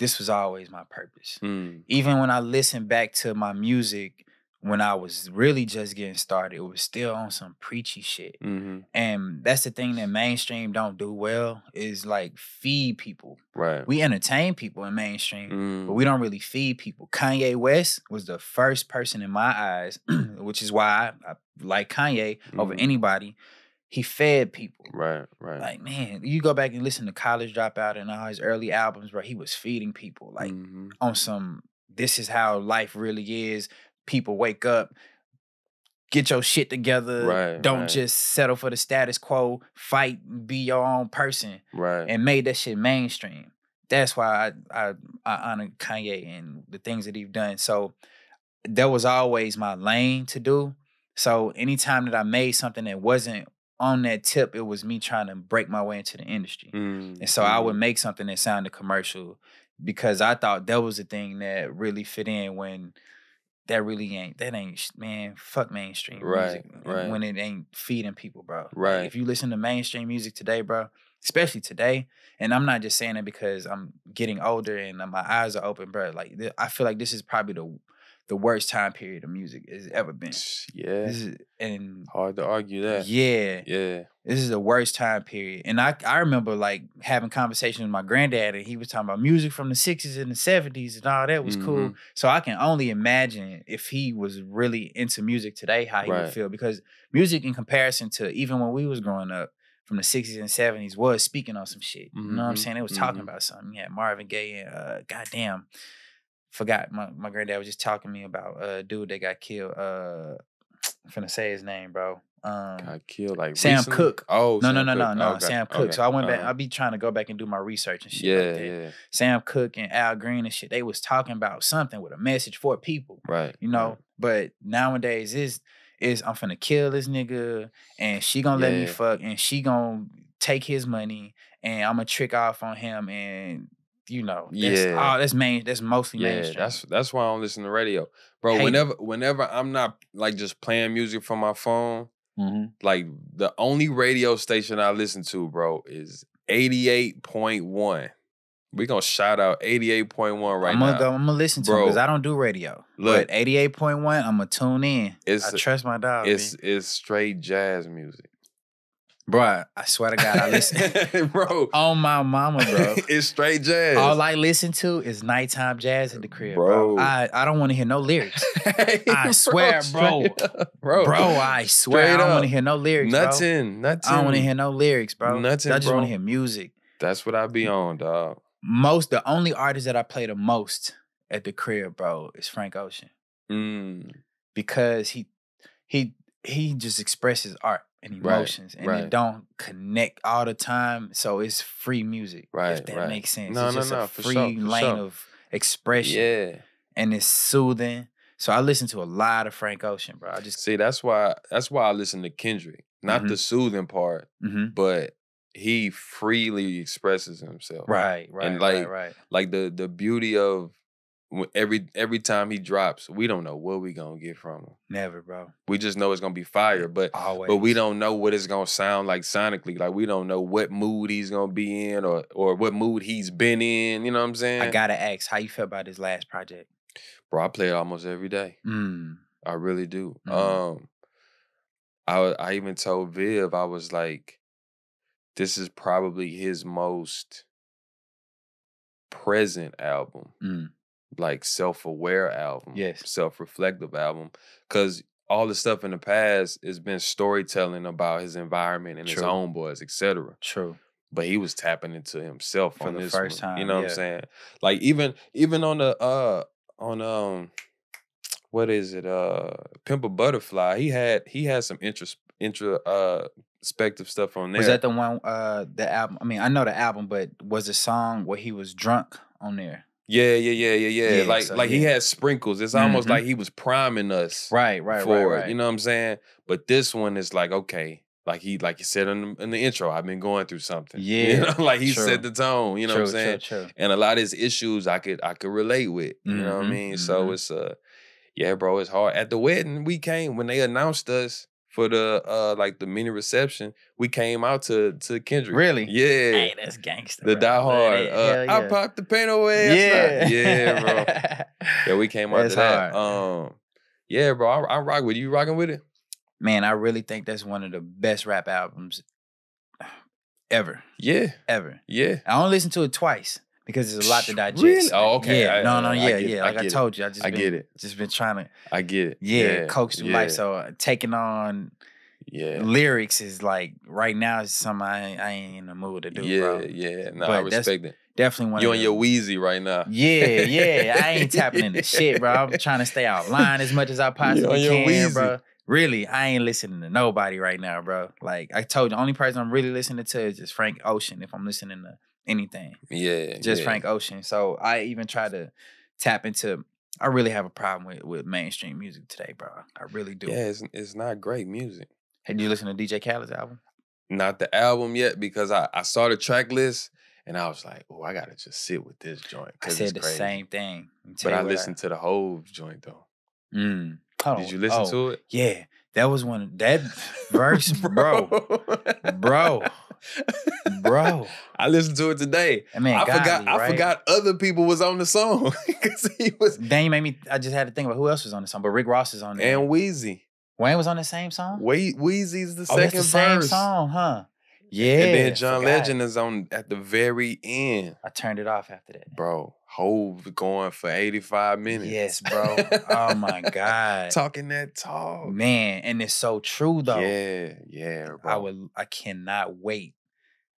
A: this was always my purpose. Even when I listen back to my music when I was really just getting started, it was still on some preachy shit. And that's the thing that mainstream don't do well, is like feed people.
B: Right.
A: We entertain people in mainstream, but we don't really feed people. Kanye West was the first person in my eyes, which is why I like Kanye over anybody. He fed people.
B: Right.
A: Like, man, you go back and listen to College Dropout and all his early albums, bro, he was feeding people like on some, this is how life really is. People wake up, get your shit together. Don't just settle for the status quo. Fight, be your own person. And made that shit mainstream. That's why I honor Kanye and the things that he's done. So that was always my lane to do. So anytime that I made something that wasn't on that tip, it was me trying to break my way into the industry. And so I would make something that sounded commercial because I thought that was the thing that really fit in when that ain't, man, fuck mainstream music.
B: Right.
A: When it ain't feeding people, bro.
B: Right.
A: Like if you listen to mainstream music today, bro, especially today, and I'm not just saying it because I'm getting older and my eyes are open, bro. Like I feel like this is probably the worst time period of music has ever been.
B: Yeah.
A: And
B: hard to argue that.
A: Yeah.
B: Yeah.
A: This is the worst time period. And I remember like having conversations with my granddad and he was talking about music from the 60s and the 70s and all that was cool. So I can only imagine if he was really into music today, how he would feel. Because music in comparison to even when we was growing up from the 60s and 70s was speaking on some shit. You know what I'm saying? It was talking about something. Yeah, Marvin Gaye and goddamn. Forgot my granddad was just talking to me about a dude that got killed. I'm finna say his name, bro.
B: Got killed like
A: Sam
B: recently?
A: Cooke.
B: Oh,
A: no,
B: Sam Cooke.
A: no,
B: Okay.
A: Sam Cooke.
B: Okay.
A: So I went back. I'll be trying to go back and do my research and shit like that.
B: Yeah.
A: Sam Cooke and Al Green and shit. They was talking about something with a message for people.
B: Right.
A: You know. But nowadays is I'm finna kill this nigga and she gonna let me fuck and she gonna take his money and I'm gonna trick off on him and. You know, that's mostly mainstream.
B: That's why I don't listen to radio, bro. Whenever I'm not like just playing music from my phone, like the only radio station I listen to, bro, is 88.1. We gonna shout out 88.1 right now.
A: I'm gonna listen to them because I don't do radio. Look, but 88.1, I'm gonna tune in. I trust my dog.
B: It's straight jazz music.
A: Bro, I swear to God, I listen.
B: Bro.
A: On my mama, bro.
B: It's straight jazz.
A: All I listen to is nighttime jazz at the crib, bro. I don't want to hear no lyrics. I swear, bro. Bro, I swear I don't want to hear no lyrics,
B: Nothing.
A: I don't want to hear no lyrics, bro.
B: Nothing,
A: I just want to hear music.
B: That's what I be on, dog.
A: The only artist that I play the most at the crib, bro, is Frank Ocean. Because he just expresses art and emotions and it don't connect all the time. So it's free music. If that makes sense. It's just a free lane of expression.
B: Yeah.
A: And it's soothing. So I listen to a lot of Frank Ocean, bro.
B: See, that's why I listen to Kendrick. Not the soothing part, but he freely expresses himself.
A: Right.
B: And like the beauty of every time he drops, we don't know what we gonna get from him.
A: Never, bro.
B: We just know it's gonna be fire, but we don't know what it's gonna sound like sonically. Like we don't know what mood he's gonna be in or what mood he's been in. You know what I'm saying?
A: I gotta ask, how you feel about his last project?
B: Bro, I play it almost every day. I really do. I even told Viv, I was like, this is probably his most present album. Like self-aware album, self-reflective album, because all the stuff in the past has been storytelling about his environment and his homeboys, etc.
A: True,
B: but he was tapping into himself
A: for
B: on
A: the
B: this
A: first
B: one.
A: time.
B: You know what I'm saying? Like even on the what is it? Pimp a Butterfly. He had some introspective stuff on there.
A: Was that the one? The album. I mean, I know the album, but was the song where he was drunk on there?
B: Yeah. Like he had sprinkles. It's almost like he was priming us.
A: Right.
B: You know what I'm saying? But this one is like, okay, like he said in the intro, I've been going through something.
A: Yeah.
B: You know, like he set the tone, you know what I'm saying?
A: True.
B: And a lot of his issues I could relate with. You know what I mean? So it's yeah, bro, it's hard. At the wedding, we came when they announced us for the like the mini reception, we came out to Kendrick.
A: Really?
B: Yeah.
A: Hey, that's gangster.
B: The Die Hard. I popped the paint away.
A: Yeah.
B: Yeah, bro. Yeah, we came out to that. Yeah, bro. I rock with you. Rocking with it?
A: Man, I really think that's one of the best rap albums ever.
B: Yeah.
A: Ever.
B: Yeah.
A: I only listened to it twice because there's a lot to digest.
B: Really? Oh, okay.
A: Yeah. Like I told you,
B: I get it.
A: Just been trying to.
B: I get it.
A: Yeah, coax through life. So taking on lyrics is like right now is something I ain't in the mood to do. Bro.
B: Yeah. No, I respect it.
A: Definitely one.
B: You on your Wheezy right now?
A: Yeah. I ain't tapping into shit, bro. I'm trying to stay offline as much as I possibly can, bro. Really, I ain't listening to nobody right now, bro. Like I told you, the only person I'm really listening to is just Frank Ocean. If I'm listening to anything,
B: yeah,
A: just Frank Ocean. So I even try to tap into I really have a problem with mainstream music today, bro. I really do.
B: Yeah, it's not great music.
A: Had you listened to DJ Khaled's album?
B: Not the album yet, because I saw the track list and I was like, oh, I gotta just sit with this joint.
A: I said the same thing.
B: But I listened to the whole joint though. Did you listen to it?
A: Yeah. That was that verse, bro.
B: I listened to it today. I forgot other people was on the song.
A: Then you made me, I just had to think about who else was on the song, but Rick Ross is on there.
B: And Weezy.
A: Wayne was on the same song?
B: Weezy's the second verse.
A: Same song, huh? Yeah.
B: And then John Legend is on at the very end.
A: I turned it off after that.
B: Bro, Hove going for 85 minutes.
A: Yes, bro. Oh my God.
B: Talking that talk.
A: Man, and it's so true though.
B: Yeah, bro.
A: I cannot wait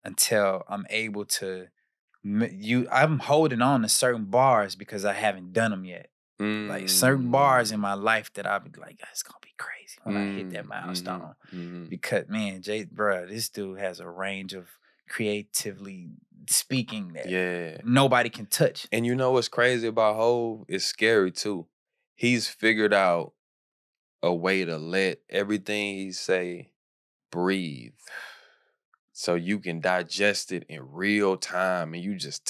A: until I'm able to I'm holding on to certain bars because I haven't done them yet. Like certain bars in my life that I'll be like, it's gonna be crazy when I hit that milestone. Because man, bro, this dude has a range of creatively speaking that nobody can touch.
B: And you know what's crazy about Hove? It's scary too. He's figured out a way to let everything he say breathe. So you can digest it in real time and you just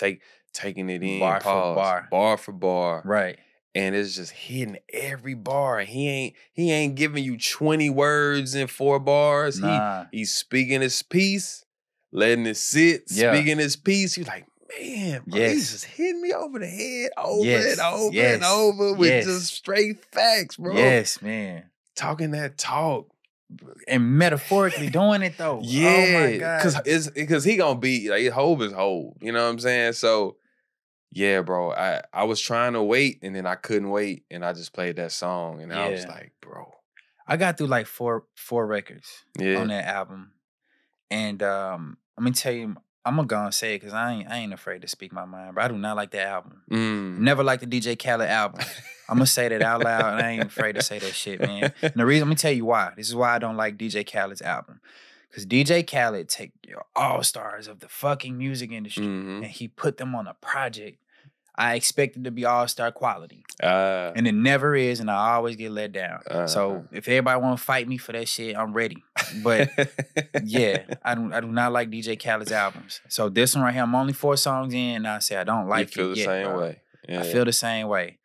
B: taking it in bar for bar.
A: Right.
B: And it's just hitting every bar. He ain't giving you 20 words in 4 bars.
A: Nah.
B: He's speaking his piece, letting it sit, speaking his piece. You're like, man, bro, he's just hitting me over the head over and over and over with just straight facts, bro.
A: Yes, man.
B: Talking that talk.
A: And metaphorically doing it though.
B: Yeah.
A: Oh my God.
B: Because he gonna be like, Hove is Hove. You know what I'm saying? So yeah, bro. I was trying to wait and then I couldn't wait and I just played that song and I was like, bro.
A: I got through like four records on that album. And let me tell you, I'm gonna go and say it because I ain't afraid to speak my mind, but I do not like that album. Never liked the DJ Khaled album. I'm gonna say that out loud and I ain't afraid to say that shit, man. And the reason, let me tell you why. This is why I don't like DJ Khaled's album. Because DJ Khaled take your all-stars of the fucking music industry and he put them on a project I expected to be all-star quality. And it never is, and I always get let down. So if everybody want to fight me for that shit, I'm ready. But yeah, I do not like DJ Khaled's albums. So this one right here, I'm only 4 songs in, and I say I don't like it yet.
B: You feel the same way.
A: Yeah. I feel the same way.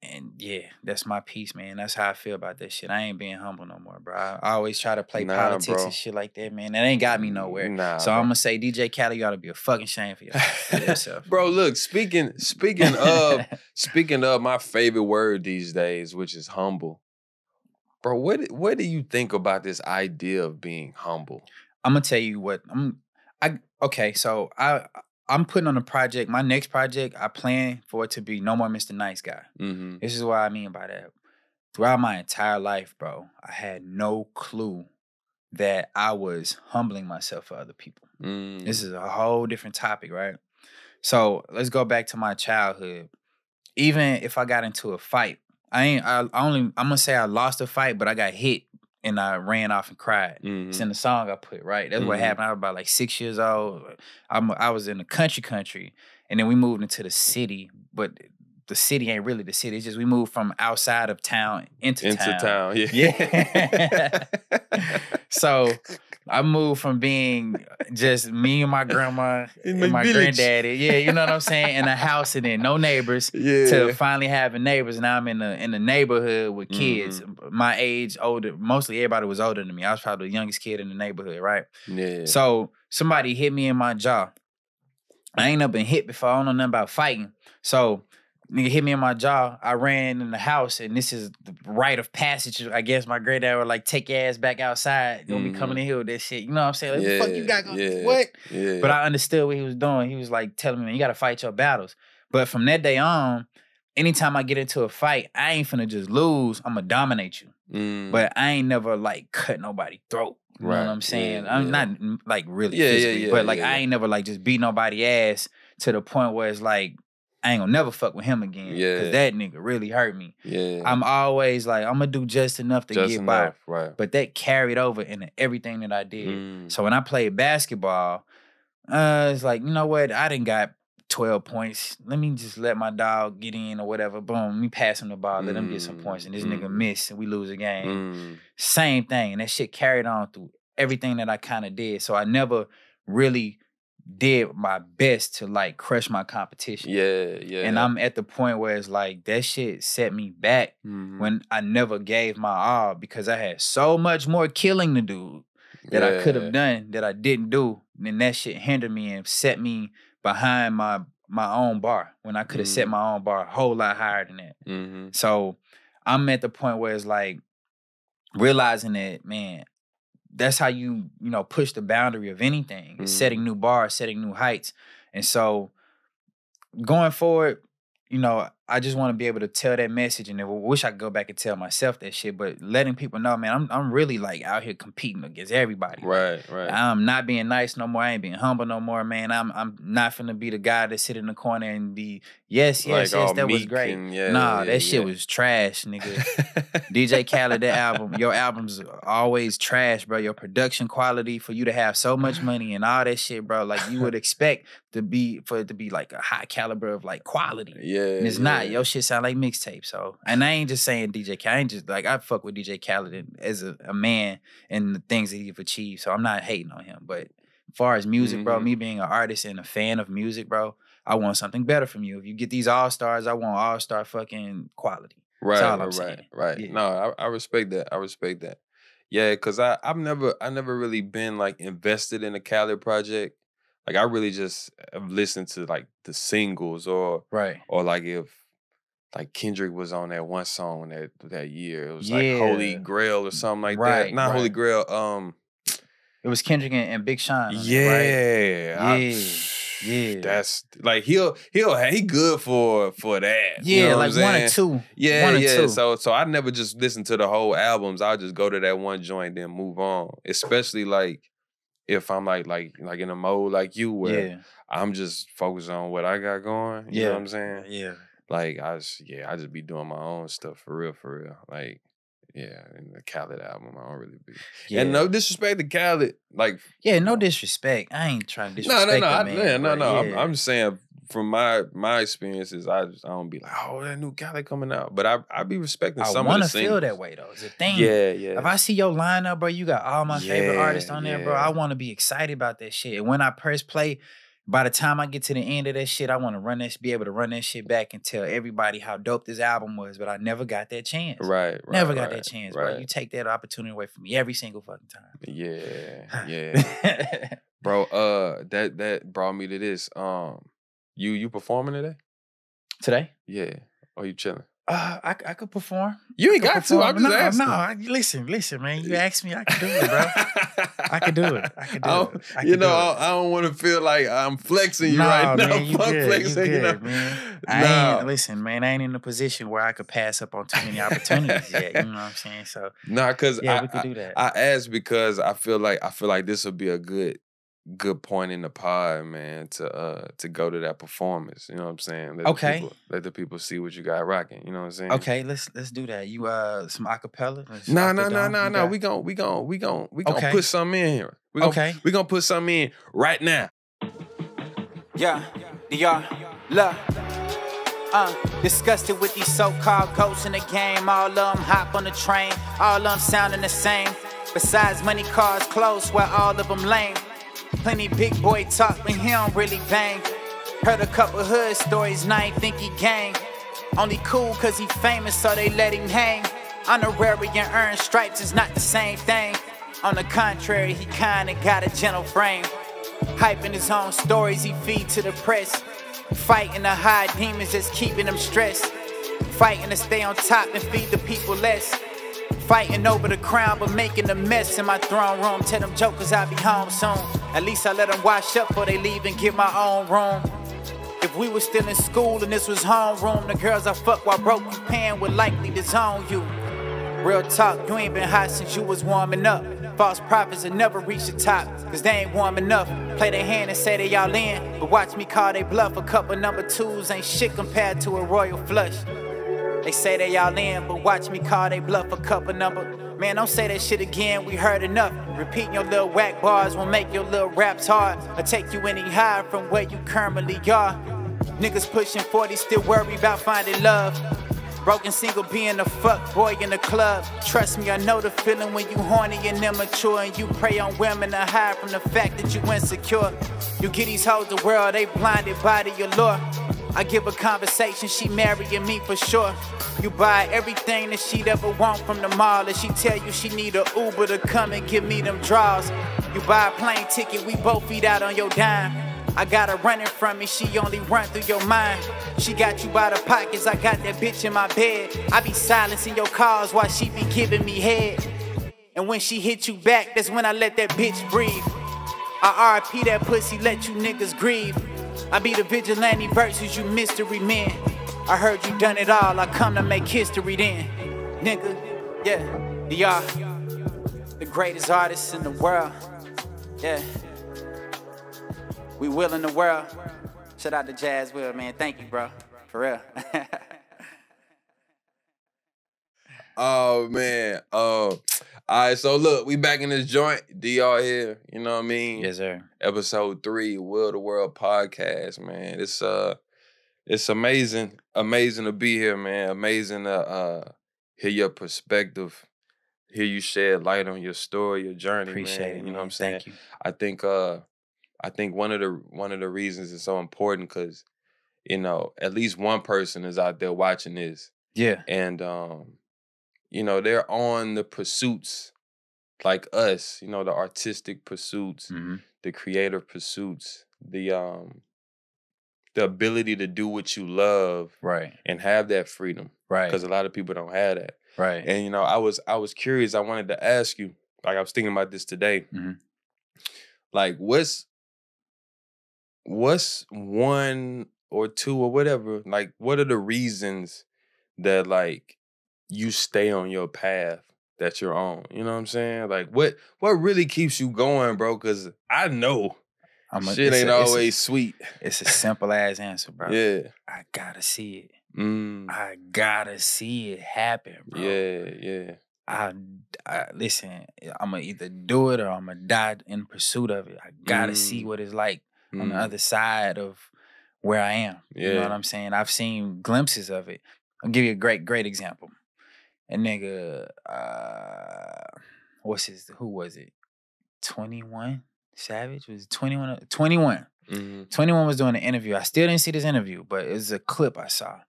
A: And yeah, that's my piece, man. That's how I feel about that shit. I ain't being humble no more, bro. I always try to play politics and shit like that, man. That ain't got me nowhere. So I'm gonna say, DJ Khaled, you ought to be a fucking shame for yourself.
B: Bro, look, speaking of my favorite word these days, which is humble. Bro, what do you think about this idea of being humble?
A: I'm gonna tell you what. I'm putting on a project. My next project, I plan for it to be No More Mr. Nice Guy. This is what I mean by that. Throughout my entire life, bro, I had no clue that I was humbling myself for other people. This is a whole different topic, right? So let's go back to my childhood. Even if I got into a fight, I'm gonna say I lost a fight, but I got hit and I ran off and cried. It's in the song I put, right? That's what happened. I was about like 6 years old. I was in the country, and then we moved into the city, but the city ain't really the city. It's just we moved from outside of town into town. Yeah. So I moved from being just me and my grandma and my granddaddy. Yeah, you know what I'm saying? In a house and then no neighbors to finally having neighbors. And now I'm in the neighborhood with kids my age, older. Mostly everybody was older than me. I was probably the youngest kid in the neighborhood, right?
B: Yeah.
A: So somebody hit me in my jaw. I ain't never been hit before. I don't know nothing about fighting. So nigga hit me in my jaw. I ran in the house, and this is the rite of passage. I guess my granddad would like, take your ass back outside. You'll be coming in here with that shit. You know what I'm saying? Like, what the fuck you got going? What? Yeah. But I understood what he was doing. He was like telling me, man, you got to fight your battles. But from that day on, anytime I get into a fight, I ain't finna just lose. I'm gonna dominate you. But I ain't never like cut nobody's throat. You know what I'm saying? I'm not like really physically, but like I ain't never like just beat nobody ass to the point where it's like, I ain't gonna never fuck with him again. Cause that nigga really hurt me. I'm always like, I'm gonna do just enough to get by.
B: Right.
A: But that carried over into everything that I did. So when I played basketball, it's like, you know what? I done got 12 points. Let me just let my dog get in or whatever. Boom, let me pass him the ball. Let him get some points. And this nigga miss and we lose a game. Same thing. And that shit carried on through everything that I kind of did. So I never really did my best to like crush my competition.
B: Yeah.
A: And I'm at the point where it's like that shit set me back when I never gave my all because I had so much more killing to do that I could have done that I didn't do. And that shit hindered me and set me behind my own bar when I could have set my own bar a whole lot higher than that. So I'm at the point where it's like realizing that, man, that's how you push the boundary of anything. It's setting new bars, setting new heights. And so going forward, I just want to be able to tell that message, and I wish I could go back and tell myself that shit. But letting people know, man, I'm really like out here competing against everybody.
B: Right.
A: I'm not being nice no more. I ain't being humble no more, man. I'm not finna be the guy that sit in the corner and be yes, that was great. That shit was trash, nigga. DJ Khaled, that album, your album's always trash, bro. Your production quality for you to have so much money and all that shit, bro. Like you would expect for it to be like a high caliber of like quality. And it's not. Your shit sound like mixtape. So, and I ain't just saying DJ Khaled. I ain't just like, I fuck with DJ Khaled as a man and the things that he's achieved. So I'm not hating on him. But as far as music, bro, me being an artist and a fan of music, bro, I want something better from you. If you get these all-stars, I want all-star fucking quality.
B: Right.
A: That's all I'm saying.
B: Right.
A: Yeah.
B: No, I respect that. Yeah, because I never really been like invested in a Khaled project. Like I really just have listened to like the singles or like if like Kendrick was on that one song that year. It was like Holy Grail or something like that. Not Holy Grail.
A: It was Kendrick and Big Sean.
B: That's like he good for that.
A: Yeah, you know like 1 or 2.
B: Yeah. So I never just listen to the whole albums. I'll just go to that one joint then move on. Especially like if I'm like in a mode like you where I'm just focused on what I got going. You know what I'm saying?
A: Yeah.
B: Like I just be doing my own stuff for real. Like, in the Khaled album, I don't really be. Yeah. And no disrespect to Khaled, like
A: no disrespect. I ain't trying to disrespect
B: No. I'm just saying from my experiences, I don't be like, oh, that new Khaled coming out. But I be respecting some of the singles. I want to feel
A: that way though. It's a thing.
B: Yeah.
A: If I see your lineup, bro, you got all my favorite artists on there, bro. I want to be excited about that shit. And when I press play, by the time I get to the end of that shit, I want to be able to run that shit back and tell everybody how dope this album was, but I never got that chance. Never got that chance, bro. You take that opportunity away from me every single fucking time.
B: Yeah. Bro, that brought me to this. You performing today?
A: Today?
B: Yeah. Or you chilling?
A: I could perform.
B: You ain't got to. I'm just asking.
A: No, listen, man. You asked me, I can do it, bro. I can do it. I
B: don't want to feel like I'm flexing you right now.
A: Man, you good, man. Listen, man. I ain't in a position where I could pass up on too many opportunities yet. You know what I'm saying? So
B: because
A: we could do that.
B: I asked because I feel like this will be a good point in the pod, man, to go to that performance. You know what I'm saying? Let the people see what you got rocking. You know what I'm saying?
A: Okay, let's do that. You some acapella?
B: No. We gon' put something in here. We gonna put something in right now.
C: Yeah, De.Ar, love. Disgusted with these so-called ghosts in the game. All of them hop on the train. All of them sounding the same. Besides money, cars, clothes, where all of them lame. Plenty big boy talk, but he don't really bang. Heard a couple hood stories, now I ain't think he gang. Only cool cause he famous, so they let him hang. Honorary and earned stripes is not the same thing. On the contrary, he kinda got a gentle frame. Hyping his own stories, he feed to the press. Fighting to hide demons that's keeping him stressed. Fighting to stay on top and feed the people less. Fighting over the crown, but making a mess in my throne room. Tell them jokers I'll be home soon. At least I let them wash up before they leave and get my own room. If we were still in school and this was homeroom, the girls I fuck while broke you paying would likely disown you. Real talk, you ain't been hot since you was warming up. False prophets will never reach the top, cause they ain't warm enough. Play their hand and say they all in, but watch me call they bluff. A couple number 2s ain't shit compared to a royal flush. They say they all in, but watch me call they bluff. A couple number. Man, don't say that shit again, we heard enough. Repeating your little whack bars won't make your little raps hard or take you any higher from where you currently are. Niggas pushing 40, still worry about finding love. Broken single being a fuck boy in the club. Trust me, I know the feeling when you horny and immature, and you prey on women to hide from the fact that you insecure. You get these hoes the world, they blinded by the allure. I give a conversation, she marrying me for sure. You buy everything that she'd ever want from the mall, and she tell you she need a Uber to come and give me them draws. You buy a plane ticket, we both eat out on your dime. I got her running from me, she only run through your mind. She got you by the pockets, I got that bitch in my bed. I be silencing your calls while she be giving me head. And when she hit you back, that's when I let that bitch breathe. I RIP that pussy, let you niggas grieve. I be the vigilante versus you mystery men. I heard you done it all, I come to make history then. Nigga, yeah, De.Ar, the greatest artist in the world, yeah. We will in the world. Shout out to Jazz Will, man. Thank you, bro. For real.
B: Oh, man. All right, so look, we back in this joint. De.Ar here, you know what I mean?
A: Yes, sir.
B: Episode 3, Will the World podcast, man. It's amazing to be here, man. Amazing to hear your perspective, hear you shed light on your story, your journey,
A: Appreciate
B: man.
A: it,
B: You know what I'm saying?
A: Thank you.
B: I think one of the reasons it's so important because, you know, at least one person is out there watching this.
A: Yeah.
B: And you know, they're on the pursuits like us, you know, the artistic pursuits, the creative pursuits, the ability to do what you love,
A: right,
B: and have that freedom,
A: right,
B: because a lot of people don't have that,
A: right.
B: And you know, I was curious. I wanted to ask you, like, I was thinking about this today, like, what's one or two or whatever, like, what are the reasons that, like, you stay on your path that you're on? You know what I'm saying? Like, what really keeps you going, bro? Because I know shit ain't always sweet.
A: It's a simple ass answer, bro.
B: Yeah.
A: I gotta see it. I gotta see it happen, bro.
B: Yeah.
A: I listen, I'm gonna either do it or I'm gonna die in pursuit of it. I gotta see what it's like on the other side of where I am. You know what I'm saying? I've seen glimpses of it. I'll give you a great example. A nigga, who was it? 21 Savage? Was it 21? 21. 21 was doing an interview. I still didn't see this interview, but it was a clip I saw.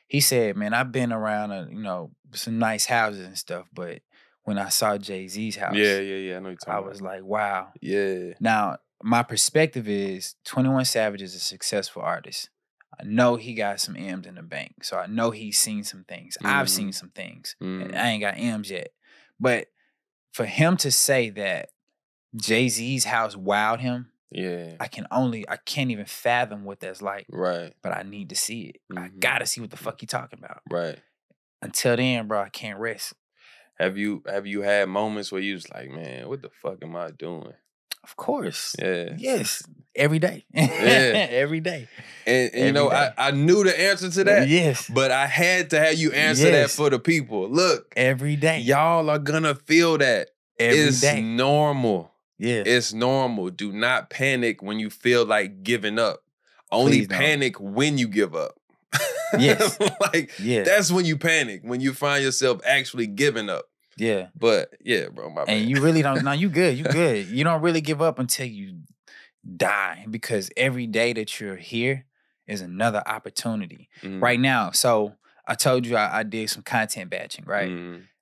A: He said, man, I've been around, you know, some nice houses and stuff, but when I saw Jay-Z's house,
B: I know you're talking
A: I was like, wow.
B: Yeah.
A: Now, my perspective is 21 Savage is a successful artist. I know he got some M's in the bank, so I know he's seen some things. I've seen some things, and I ain't got M's yet. But for him to say that Jay-Z's house wowed him, I can't even fathom what that's like.
B: Right.
A: But I need to see it. I gotta see what the fuck he talking about.
B: Right.
A: Until then, bro, I can't rest.
B: Have you had moments where you was like, man, what the fuck am I doing?
A: Of course.
B: Yeah.
A: Yes. Every day.
B: Yeah.
A: Every day.
B: And you know, I knew the answer to that.
A: Yes.
B: But I had to have you answer that for the people. Look.
A: Every day.
B: Y'all are gonna feel that. It's normal.
A: Yeah.
B: It's normal. Do not panic when you feel like giving up. Only panic when you give up.
A: Yes.
B: That's when you panic, when you find yourself actually giving up.
A: Yeah.
B: But yeah, bro, my bad.
A: And you really don't, no, you good. You don't really give up until you die, because every day that you're here is another opportunity. Right now, so I told you I did some content batching, right?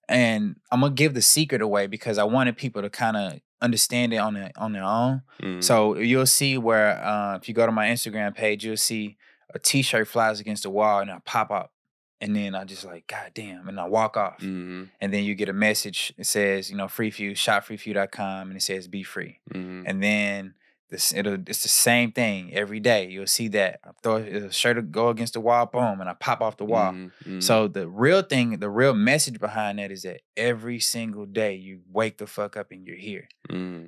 A: And I'm gonna give the secret away because I wanted people to kind of understand it on their own. So you'll see where if you go to my Instagram page, you'll see a t-shirt flies against the wall and I pop up. And then I just like, God damn, and I walk off. And then you get a message. It says, you know, free few, shopfreefew.com, and it says be free. And then it's the same thing every day. You'll see that. I throw a shirt to go against the wall, boom, and I pop off the wall. So the real message behind that is that every single day you wake the fuck up and you're here.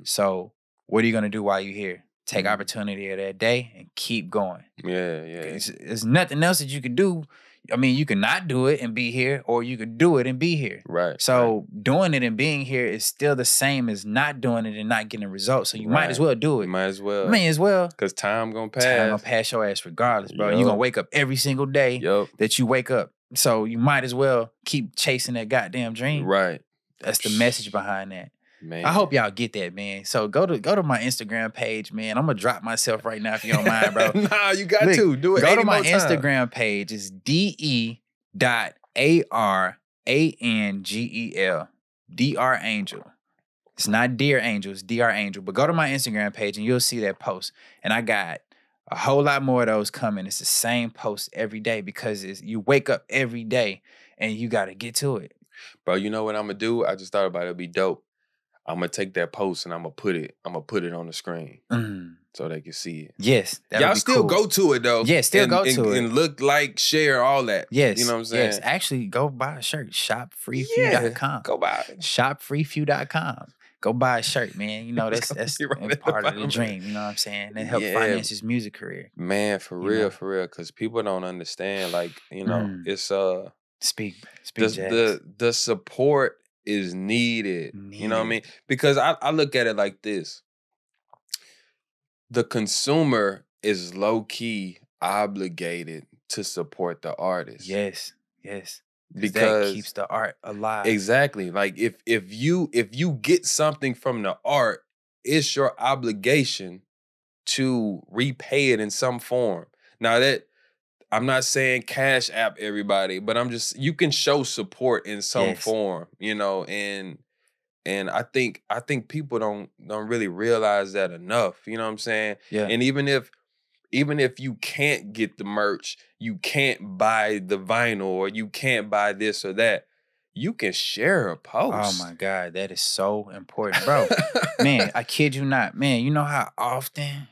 A: So what are you gonna do while you're here? Take opportunity of that day and keep going.
B: Yeah.
A: There's nothing else that you can do. I mean, you can not do it and be here, or you could do it and be here.
B: Right.
A: So doing it and being here is still the same as not doing it and not getting results. So you might as well do it.
B: Might as well.
A: May as well.
B: Because time gonna pass.
A: Time gonna pass your ass regardless, bro. You're gonna wake up every single day that you wake up. So you might as well keep chasing that goddamn dream.
B: Right.
A: That's the message behind that.
B: Man.
A: I hope y'all get that, man. So go to my Instagram page, man. I'm gonna drop myself right now if you don't mind, bro.
B: Nah, you got to do it.
A: Go to my Instagram page. It's DE.ARANGEL. De.Ar Angel. It's not Dear Angel, it's De.Ar Angel. But go to my Instagram page and you'll see that post. And I got a whole lot more of those coming. It's the same post every day because you wake up every day and you got to get to it.
B: Bro, you know what I'm gonna do? I just thought about it. It'd be dope. I'm gonna take that post and I'm gonna put it on the screen so they can see it.
A: Yes,
B: y'all still go to it though.
A: Yeah, still go to it
B: and look, like, share, all that.
A: Yes,
B: you know what I'm saying.
A: Yes, actually, go buy a shirt. Shopfreefew.com.
B: Go buy it.
A: Shopfreefew.com. Go buy a shirt, man. You know that's part of the dream. You know what I'm saying? That help finance his music career.
B: Man, for real, because people don't understand. Like, you know, it's
A: speak
B: the support is needed. You know what I mean? Because I look at it like this. The consumer is low-key obligated to support the artist.
A: Yes, yes.
B: Because
A: that keeps the art alive.
B: Exactly. Like if you get something from the art, it's your obligation to repay it in some form. Now that I'm not saying Cash App everybody, but you can show support in some form, you know, and I think people don't really realize that enough. You know what I'm saying?
A: Yeah.
B: And even if you can't get the merch, you can't buy the vinyl, or you can't buy this or that, you can share a post.
A: Oh my God, that is so important, bro. Man, I kid you not. Man, you know how often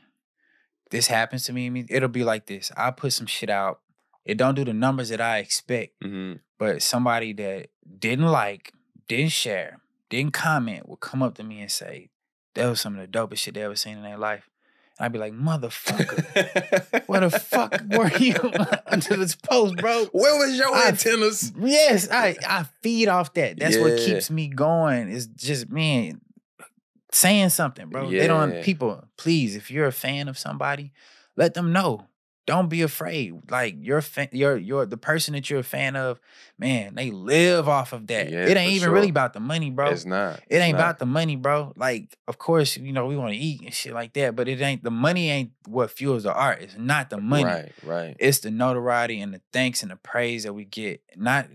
A: this happens to me? It'll be like this. I'll put some shit out. It don't do the numbers that I expect, but somebody that didn't share, didn't comment will come up to me and say, that was some of the dopest shit they ever seen in their life. And I'd be like, motherfucker, where the fuck were you until this post, bro?
B: Where was your antennas?
A: Yes, I feed off that. That's what keeps me going. It's just, man, saying something, bro.
B: Yeah.
A: They don't, people, please, if you're a fan of somebody, let them know. Don't be afraid. Like the person that you're a fan of, man, they live off of that.
B: Yeah,
A: it ain't even really about the money, bro.
B: It's not.
A: It ain't about the money, bro. Like, of course, you know, we want to eat and shit like that, but the money ain't what fuels the art. It's not the money.
B: Right.
A: It's the notoriety and the thanks and the praise that we get.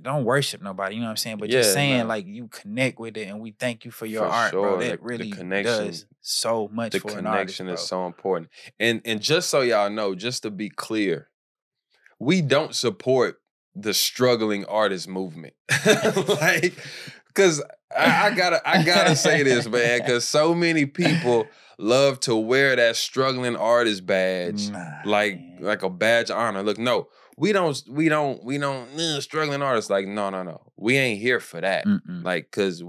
A: Don't worship nobody, you know what I'm saying? But just saying, like, you connect with it and we thank you for your art, bro. That really does so much for an artist,
B: The connection
A: is
B: so important. And just so y'all know, just to be clear, we don't support the struggling artist movement. Like, because I gotta say this, man, because so many people love to wear that struggling artist badge, like a badge of honor. Look, no, we don't struggling artists. Like, no. We ain't here for that. Like, because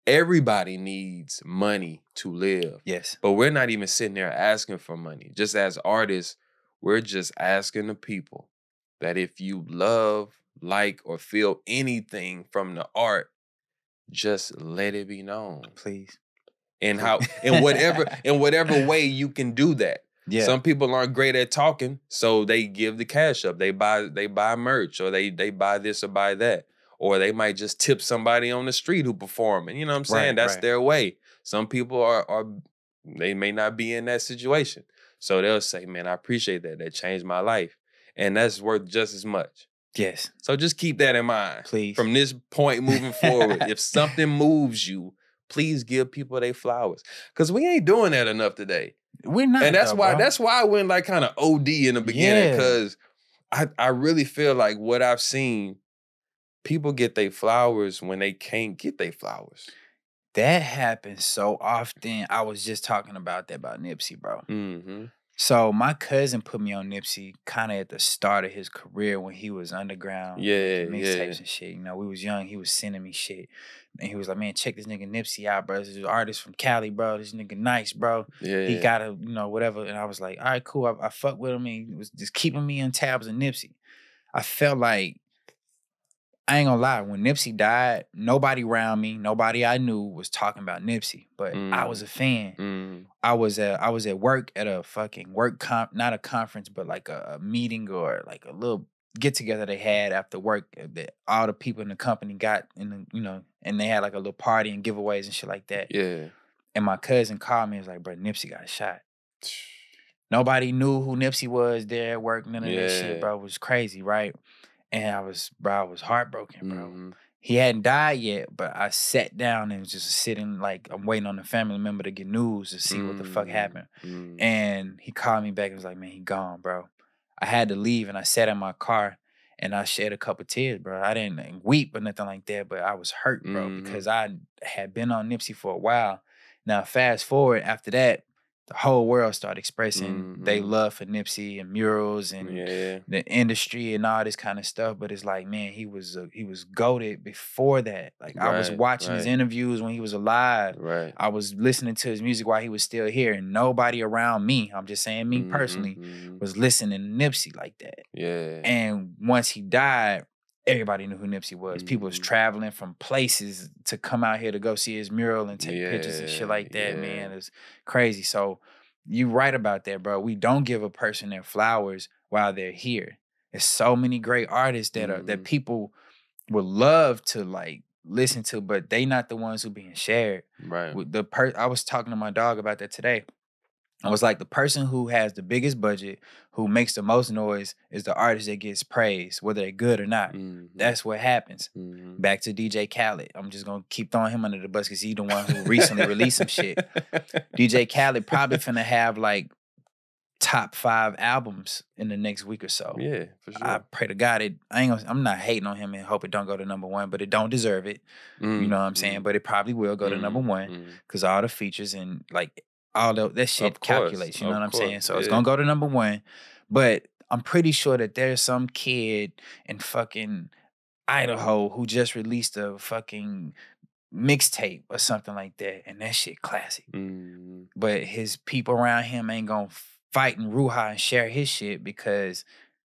B: everybody needs money to live.
A: Yes.
B: But we're not even sitting there asking for money. Just as artists, we're just asking the people that if you love, like, or feel anything from the art, just let it be known.
A: Please.
B: In whatever way you can do that.
A: Yeah.
B: Some people aren't great at talking, so they give the cash up. They buy merch, or they buy this or buy that. Or they might just tip somebody on the street who performing. You know what I'm saying? That's their way. Some people they may not be in that situation. So they'll say, man, I appreciate that. That changed my life. And that's worth just as much.
A: Yes.
B: So just keep that in mind.
A: Please.
B: From this point moving forward, if something moves you, please give people their flowers. Because we ain't doing that enough today.
A: We're not.
B: And that's why I went like kind of OD in the beginning. Because I really feel like what I've seen, people get their flowers when they can't get their flowers.
A: That happens so often. I was just talking about Nipsey, bro.
B: Mm-hmm.
A: So my cousin put me on Nipsey kind of at the start of his career when he was underground. Mixtapes and shit. You know, we was young. He was sending me shit. And he was like, man, check this nigga Nipsey out, bro. This is an artist from Cali, bro. This nigga nice, bro. He got a, whatever. And I was like, all right, cool. I fuck with him. And he was just keeping me on tabs of Nipsey. I felt like, I ain't gonna lie, when Nipsey died, nobody around me, nobody I knew was talking about Nipsey, but I was a fan. I was at work at a fucking not a conference, but like a meeting or like a little get together they had after work that all the people in the company got in the, and they had like a little party and giveaways and shit like that.
B: Yeah.
A: And my cousin called me and was like, bro, Nipsey got shot. Nobody knew who Nipsey was there at work, none of that shit, bro. It was crazy, right? And I was heartbroken, bro. He hadn't died yet, but I sat down and was just sitting like I'm waiting on the family member to get news to see what the fuck happened. And he called me back and was like, man, he gone, bro. I had to leave and I sat in my car and I shed a couple tears, bro. I didn't weep or nothing like that, but I was hurt, bro, because I had been on Nipsey for a while. Now, fast forward after that, the whole world started expressing they love for Nipsey and murals and the industry and all this kind of stuff. But it's like, man, he was goated before that. Like I was watching his interviews when he was alive. I was listening to his music while he was still here, and nobody around me, I'm just saying me personally, was listening to Nipsey like that. And once he died, everybody knew who Nipsey was. People was traveling from places to come out here to go see his mural and take pictures and shit like that, man. It's crazy. So you right about that, bro. We don't give a person their flowers while they're here. There's so many great artists that are that people would love to like listen to, but they not the ones who being shared. I was talking to my dog about that today. I was like, the person who has the biggest budget, who makes the most noise, is the artist that gets praised, whether they're good or not. That's what happens. Back to DJ Khaled. I'm just going to keep throwing him under the bus because he's the one who recently released some shit. DJ Khaled probably finna have like top 5 albums in the next week or so.
B: Yeah, for sure.
A: I pray to God I'm not hating on him and hope it don't go to #1, but it don't deserve it. You know what I'm saying? But it probably will go to #1 because all the features and like all that shit calculates, you know what I'm saying? So it's gonna go to #1, but I'm pretty sure that there's some kid in fucking Idaho who just released a fucking mixtape or something like that, and that shit classic. But his people around him ain't gonna fight and ruha and share his shit because,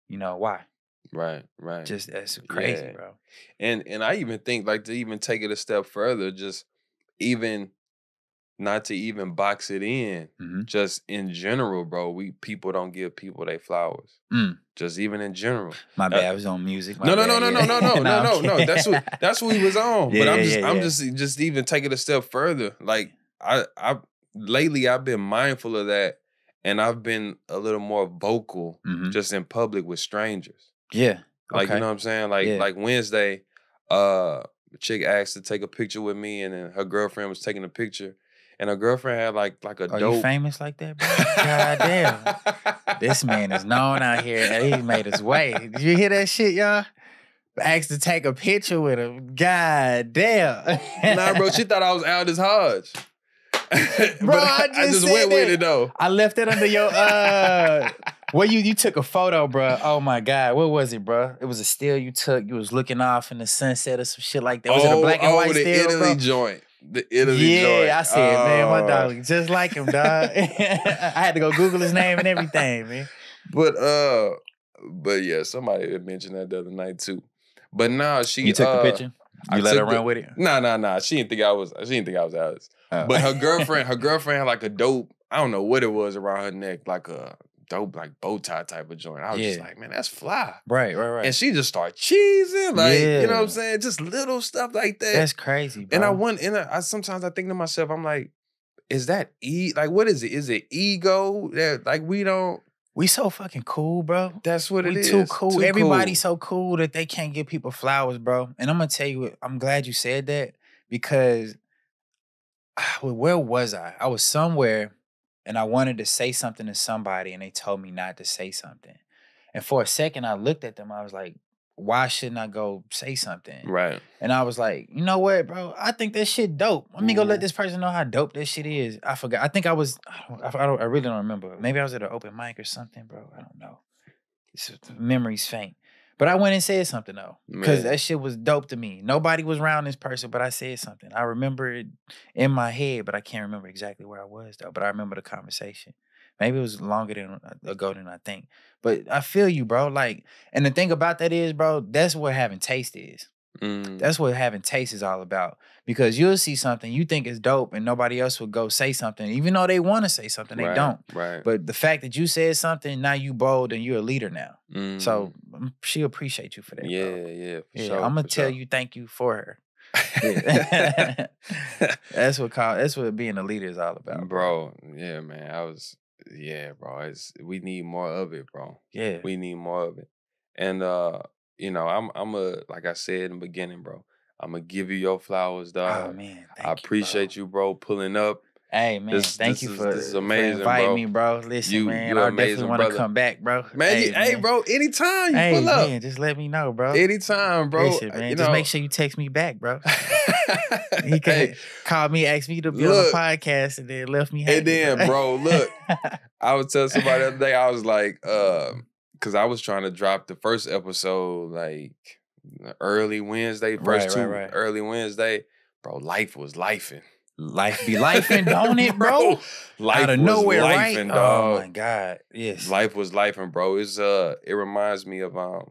A: you know why?
B: Right.
A: Just that's crazy, bro.
B: And I even think like to even take it a step further, just even not to even box it in, just in general, bro. People don't give people their flowers. Just even in general.
A: My bad, I was on music.
B: No. That's what we was on. But I'm just even taking a step further. Like I lately I've been mindful of that, and I've been a little more vocal just in public with strangers.
A: Yeah.
B: Like, you know what I'm saying? Like Wednesday, a chick asked to take a picture with me, and then her girlfriend was taking a picture. And her girlfriend had like a dope.
A: Are you famous like that, bro? God damn. This man is known out here. He made his way. Did you hear that shit, y'all? Asked to take a picture with him. God damn.
B: Nah, bro, she thought I was Aldous Hodge.
A: Bro, I just
B: went with it though.
A: I left it under your well, you took a photo, bro. Oh my God, what was it, bro? It was a still you took. You was looking off in the sunset or some shit like that. Was it a black and white
B: the
A: still,
B: Italy
A: bro?
B: joint. The Italy joint.
A: Yeah, I said, man, my dog look just like him, dog. I had to go Google his name and everything, man.
B: But yeah, somebody had mentioned that the other night too. But nah,
A: You took the picture? You let her run with it?
B: Nah. She didn't think I was Alice. But her girlfriend had like a dope, I don't know what it was around her neck, like a dope like bow tie type of joint. I was just like, man, that's fly.
A: Right.
B: And she just started cheesing, like, you know what I'm saying? Just little stuff like that.
A: That's crazy, bro.
B: And sometimes I think to myself, I'm like, is that like what is it? Is it ego that like
A: we so fucking cool, bro.
B: That's what it is.
A: We too cool. Everybody's so cool that they can't give people flowers, bro. And I'm gonna tell you, I'm glad you said that because where was I? I was somewhere and I wanted to say something to somebody and they told me not to say something. And for a second, I looked at them. I was like, why shouldn't I go say something?
B: Right.
A: And I was like, you know what, bro? I think that shit dope. Let me go let this person know how dope that shit is. I forgot. I think I really don't remember. Maybe I was at an open mic or something, bro. I don't know. Memory's faint. But I went and said something, though, because that shit was dope to me. Nobody was around this person, but I said something. I remember it in my head, but I can't remember exactly where I was, though. But I remember the conversation. Maybe it was ago than I think. But I feel you, bro. Like, and the thing about that is, bro, that's what having taste is. That's what having taste is all about. Because you'll see something you think is dope and nobody else will go say something. Even though they want to say something, they don't.
B: Right.
A: But the fact that you said something, now you bold and you're a leader now. So she appreciate you for that, bro.
B: Yeah, for sure.
A: I'm going to tell you thank you for her. Yeah. That's what being a leader is all about,
B: bro. Yeah, man. Bro. We need more of it, bro.
A: Yeah.
B: We need more of it. And you know, I'm like I said in the beginning, bro, I'm gonna give you your flowers, dog.
A: Oh man,
B: I appreciate you, bro, pulling up.
A: Hey man, thank you for
B: amazing,
A: inviting me, bro. Listen, man, I definitely want to come back, bro.
B: Man, hey, bro, anytime you pull up.
A: Man, just let me know, bro.
B: Anytime, bro.
A: Listen, man, just make sure you text me back, bro. He could call me, ask me to be on the podcast, and then left me hanging.
B: And then, bro, look, I was telling somebody the other day, I was like, because I was trying to drop the first episode like early Wednesday, early Wednesday. Bro, life was lifing.
A: Life be lifing, don't it, bro?
B: Life
A: out of nowhere, right?
B: Dog.
A: Oh my God, yes.
B: Life was lifing, bro. It reminds me of I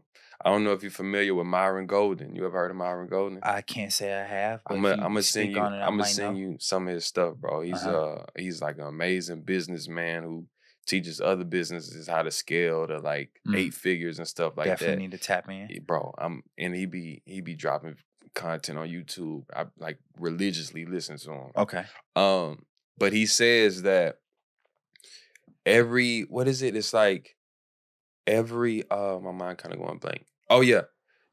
B: don't know if you're familiar with Myron Golden. You ever heard of Myron Golden?
A: I can't say I have. But
B: I'm gonna send you some of his stuff, bro. He's like an amazing businessman who teaches other businesses how to scale to like 8 figures and stuff like that.
A: Definitely need to tap in,
B: bro. And he be dropping content on YouTube. I like religiously listen to him.
A: Okay.
B: But he says that it's like every my mind kind of going blank. Oh yeah.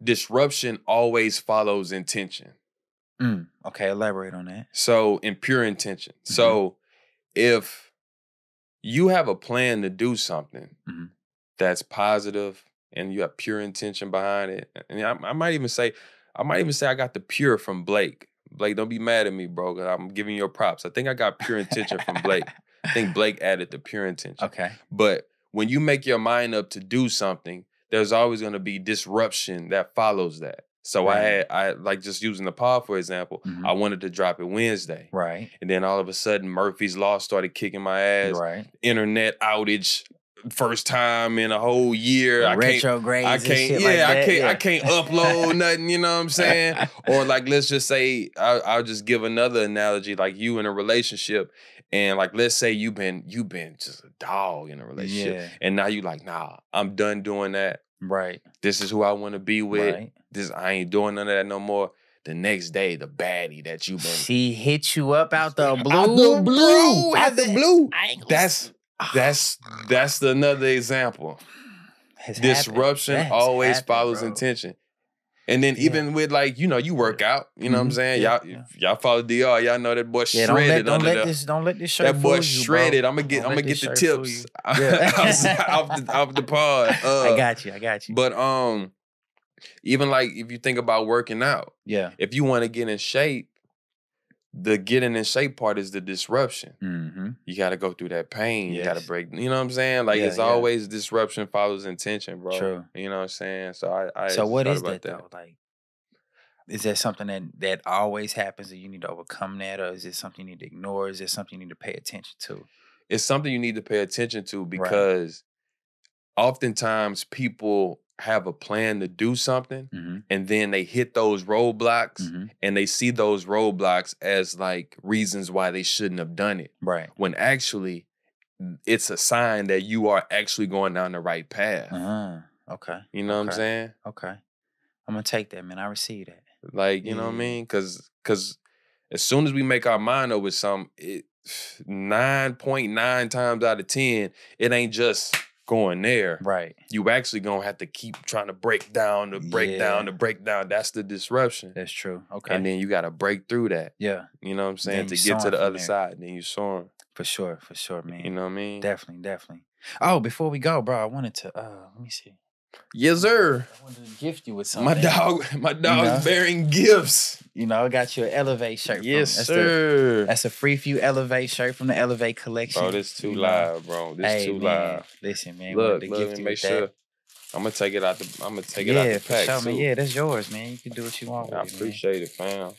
B: Disruption always follows intention.
A: Okay, elaborate on that.
B: So in pure intention. So if you have a plan to do something that's positive and you have pure intention behind it, and I might even say I got the pure from Blake. Blake, don't be mad at me, bro, because I'm giving you props. I think I got pure intention from Blake. I think Blake added the pure intention.
A: Okay.
B: But when you make your mind up to do something, there's always going to be disruption that follows that. So I like just using the pod, for example, I wanted to drop it Wednesday.
A: Right.
B: And then all of a sudden, Murphy's Law started kicking my ass.
A: Right.
B: Internet outage. First time in a whole year.
A: Retrogrades
B: I can't upload nothing, you know what I'm saying? Or like, let's just say, I'll just give another analogy, like you in a relationship, and like, let's say you've been just a dog in a relationship, and now you like, nah, I'm done doing that.
A: Right.
B: This is who I want to be with. Right. I ain't doing none of that no more. The next day, the baddie that you've been.
A: She hit you up out the blue.
B: Out the blue. That's another example. Disruption always follows intention. And then even with like, you know, you work out, you know what I'm saying? Y'all follow De.Ar, y'all know that boy shredded
A: don't let this shirt
B: that boy
A: fool
B: shredded.
A: You,
B: I'm gonna get the tips off the pod.
A: I got you.
B: But even like if you think about working out, if you want to get in shape, the getting in shape part is the disruption. You got to go through that pain. You got to break. You know what I'm saying? Like it's always disruption follows intention, bro.
A: True.
B: You know what I'm saying? So
A: So what is that though? Like, is that something that always happens and you need to overcome that, or is it something you need to ignore? Is it something you need to pay attention to?
B: It's something you need to pay attention to because oftentimes people have a plan to do something and then they hit those roadblocks and they see those roadblocks as like reasons why they shouldn't have done it.
A: Right.
B: When actually it's a sign that you are actually going down the right path.
A: Okay.
B: You know what I'm saying?
A: Okay. I'm going to take that, man. I receive that.
B: Like, you know what I mean? Because as soon as we make our mind up with something, 9.9 times out of 10, it ain't just going there.
A: Right.
B: You actually gonna have to keep trying to break down. That's the disruption.
A: That's true. Okay.
B: And then you gotta break through that.
A: Yeah.
B: You know what I'm saying? To get to the other side. Then you soaring.
A: For sure, man.
B: You know what I mean?
A: Definitely. Oh, before we go, bro, I wanted to let me see.
B: Yes, sir.
A: I wanted to gift you with something.
B: My dog's bearing gifts.
A: You know, I got you an Elevate shirt.
B: Yes, sir.
A: That's a Free Few Elevate shirt from the Elevate collection.
B: Bro, this too live, bro. This too live.
A: Listen, man.
B: Look, make sure. I'm gonna take it out the pack.
A: Sure, man. Yeah, that's yours, man. You can do what you want with it.
B: I appreciate it, fam.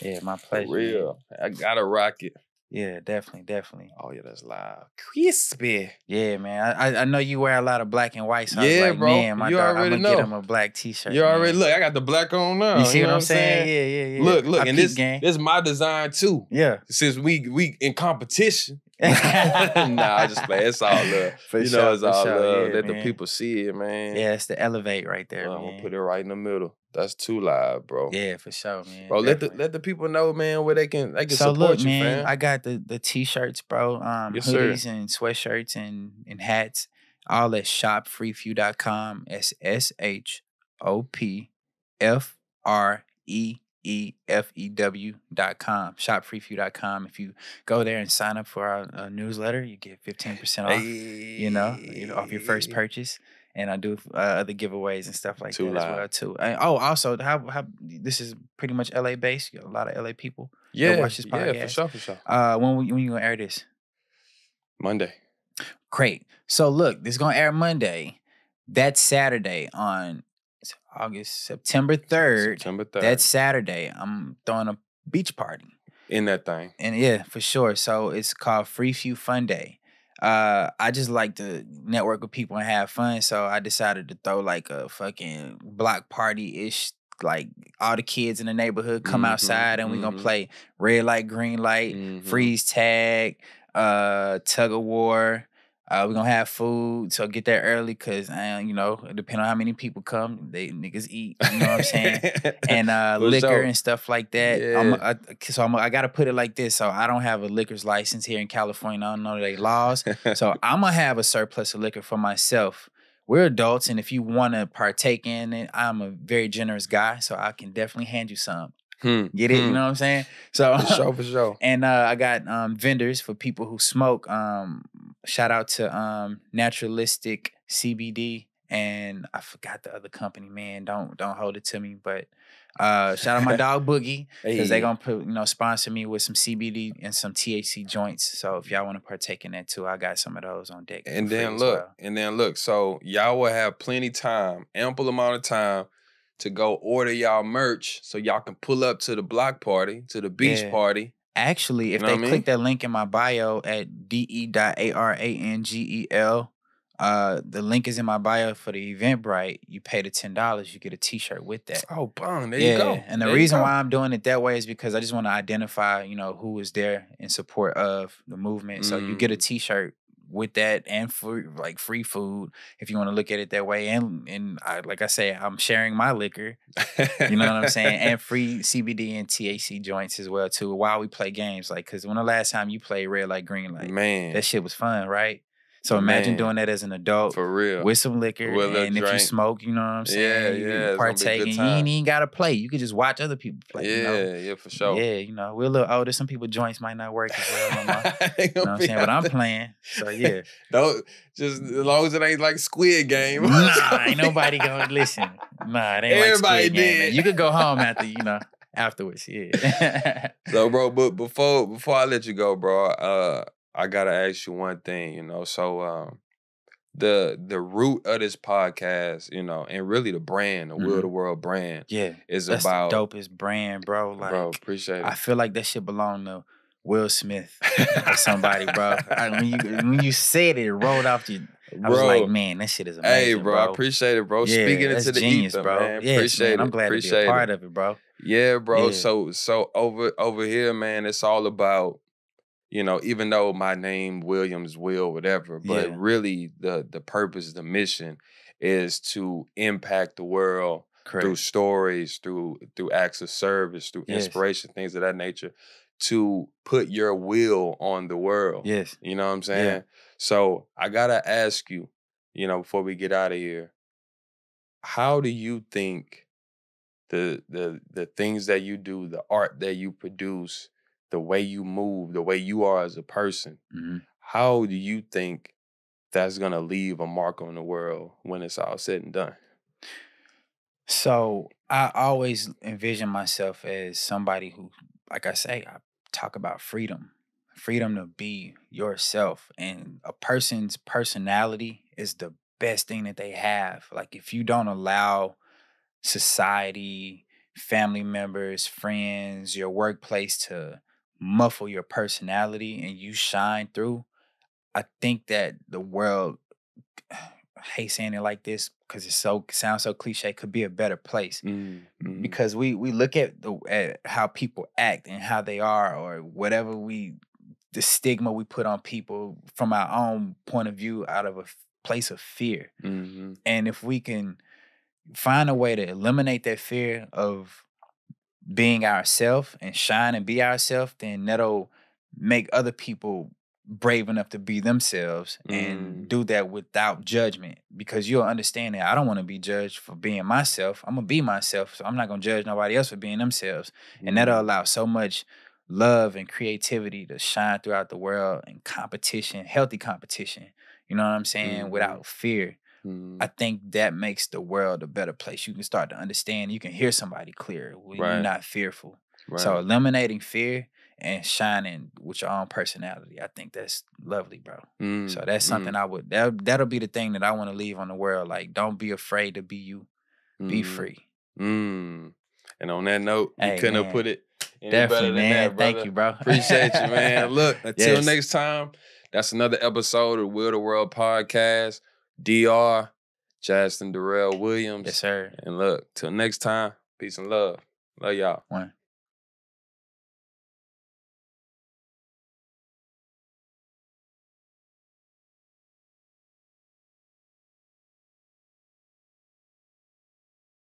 A: Yeah, my pleasure.
B: For real. Man. I gotta rock it.
A: Yeah, definitely.
B: Oh yeah, that's live. Crispy.
A: Yeah, man. I know you wear a lot of black and white, so I was
B: Yeah,
A: like,
B: bro.
A: man, my
B: You
A: dog, I'm
B: already
A: gonna get
B: know.
A: him a black t-shirt.
B: You already
A: man.
B: look. I got the black on now.
A: You see
B: know
A: what I'm saying? Yeah.
B: Look,
A: I
B: and
A: peep gang.
B: this is my design too.
A: Yeah.
B: Since we in competition. Nah, I just play. It's all love.
A: For
B: know, it's all
A: sure.
B: love.
A: Yeah,
B: Let
A: man.
B: the people see it, man.
A: Yeah, it's the elevate right there,
B: Well,
A: man.
B: I'm gonna put it right in the middle. That's too live, bro.
A: Yeah, for sure, man.
B: Bro, let the people know, man, where they can
A: so
B: support
A: look,
B: you,
A: man,
B: fam.
A: I got the t-shirts, bro.
B: Yes,
A: hoodies
B: sir.
A: and sweatshirts and hats. All at shopfreefew.com. SHOPFREEFEW.com. Shopfreefew.com. If you go there and sign up for our newsletter, you get 15% off, off your first purchase. And I do other giveaways and stuff like that as well too. And, also, how this is pretty much LA based. You got a lot of LA people that watch this podcast.
B: Yeah, for sure.
A: When you gonna air this?
B: Monday.
A: Great. So look, this is gonna air Monday. That's Saturday on September 3rd.
B: September 3rd.
A: That's Saturday. I'm throwing a beach party
B: in that thing.
A: And yeah, for sure. So it's called Free Few Fun Day. I just like to network with people and have fun. So I decided to throw like a fucking block party-ish, like all the kids in the neighborhood come outside and we're gonna play red light, green light, freeze tag, tug of war. We're gonna have food, so get there early because depending on how many people come, they niggas eat. You know what I'm saying? And liquor and stuff like that.
B: Yeah.
A: I gotta put it like this. So I don't have a liquor's license here in California. I don't know their laws. So I'm gonna have a surplus of liquor for myself. We're adults, and if you want to partake in it, I'm a very generous guy, so I can definitely hand you some. Get it? You know what I'm saying? So
B: for sure.
A: And I got vendors for people who smoke. Shout out to Naturalistic CBD, and I forgot the other company. Man, don't hold it to me. But shout out my dog Boogie because they gonna sponsor me with some CBD and some THC joints. So if y'all want to partake in that too, I got some of those on deck.
B: And then look, so y'all will have plenty time, ample amount of time to go order y'all merch so y'all can pull up to the block party, to the beach party.
A: Actually, if they click that link in my bio at DE.ARANGEL, the link is in my bio for the Eventbrite. You pay the $10, you get a t-shirt with that.
B: Oh, boom. There you go.
A: And the reason why I'm doing it that way is because I just want to identify, who is there in support of the movement. So you get a t-shirt with that and free food if you want to look at it that way. And like I say, I'm sharing my liquor. You know what I'm saying? And free CBD and THC joints as well too while we play games. Like, cause when the last time you played red light, green light, man, that shit was fun, right? So imagine doing that as an adult,
B: for real,
A: with some liquor, and if you smoke, you know what I'm saying, you partake, and you ain't even gotta play. You could just watch other people play.
B: Yeah, for sure.
A: Yeah, we're a little older. Some people joints might not work as well. You know what I'm saying? But I'm playing, so yeah.
B: Don't just as long as it ain't like Squid Game.
A: Nah, ain't nobody gonna listen. Nah, it ain't
B: everybody
A: like Squid Game. Man.
B: did.
A: You could go home afterwards. Yeah.
B: So, bro, but before I let you go, bro, I gotta ask you one thing, So the root of this podcast, and really the brand, the Will the World brand, is
A: that's
B: about
A: the dopest brand, bro. Like,
B: bro, appreciate it.
A: I feel like that shit belonged to Will Smith or somebody, bro. When you said it rolled off you. I was like, man, that shit is amazing.
B: Hey, bro, I appreciate it, bro.
A: Yeah,
B: Speaking into the
A: genius,
B: ether,
A: bro.
B: man.
A: Yes,
B: appreciate
A: man.
B: it.
A: I'm glad to be a part of it, bro.
B: Yeah, bro.
A: Yeah.
B: So over here, man, it's all about, even though my name Williams, Will, whatever, but really the purpose, the mission is to impact the world through stories, through acts of service, through inspiration, things of that nature, to put your will on the world.
A: Yes.
B: You know what I'm saying?
A: Yeah.
B: So I gotta ask you, before we get out of here, how do you think the things that you do, the art that you produce, the way you move, the way you are as a person, how do you think that's gonna leave a mark on the world when it's all said and done?
A: So I always envision myself as somebody who, like I say, I talk about freedom to be yourself, and a person's personality is the best thing that they have. Like, if you don't allow society, family members, friends, your workplace to muffle your personality and you shine through, I think that the world, I hate saying it like this because sounds so cliche, could be a better place. Because we look at how people act and how they are, or whatever the stigma we put on people from our own point of view, out of a place of fear. And if we can find a way to eliminate that fear of being ourselves and shine and be ourselves, then that'll make other people brave enough to be themselves and do that without judgment. Because you'll understand that I don't want to be judged for being myself. I'm gonna be myself, so I'm not gonna judge nobody else for being themselves. And that'll allow so much love and creativity to shine throughout the world, and competition, healthy competition, you know what I'm saying, without fear. I think that makes the world a better place. You can start to understand, you can hear somebody clear when you're not fearful. So eliminating fear and shining with your own personality, I think that's lovely, bro. So that's something that'll be the thing that I want to leave on the world. Like, don't be afraid to be you. Be free.
B: And on that note, you couldn't have put it any better than that, brother.
A: Thank you, bro.
B: Appreciate you, man. Look, until next time, that's another episode of Will the World Podcast. De.Ar, Justin Darrell Williams.
A: Yes, sir.
B: And look, till next time, peace and love. Love y'all.
A: One.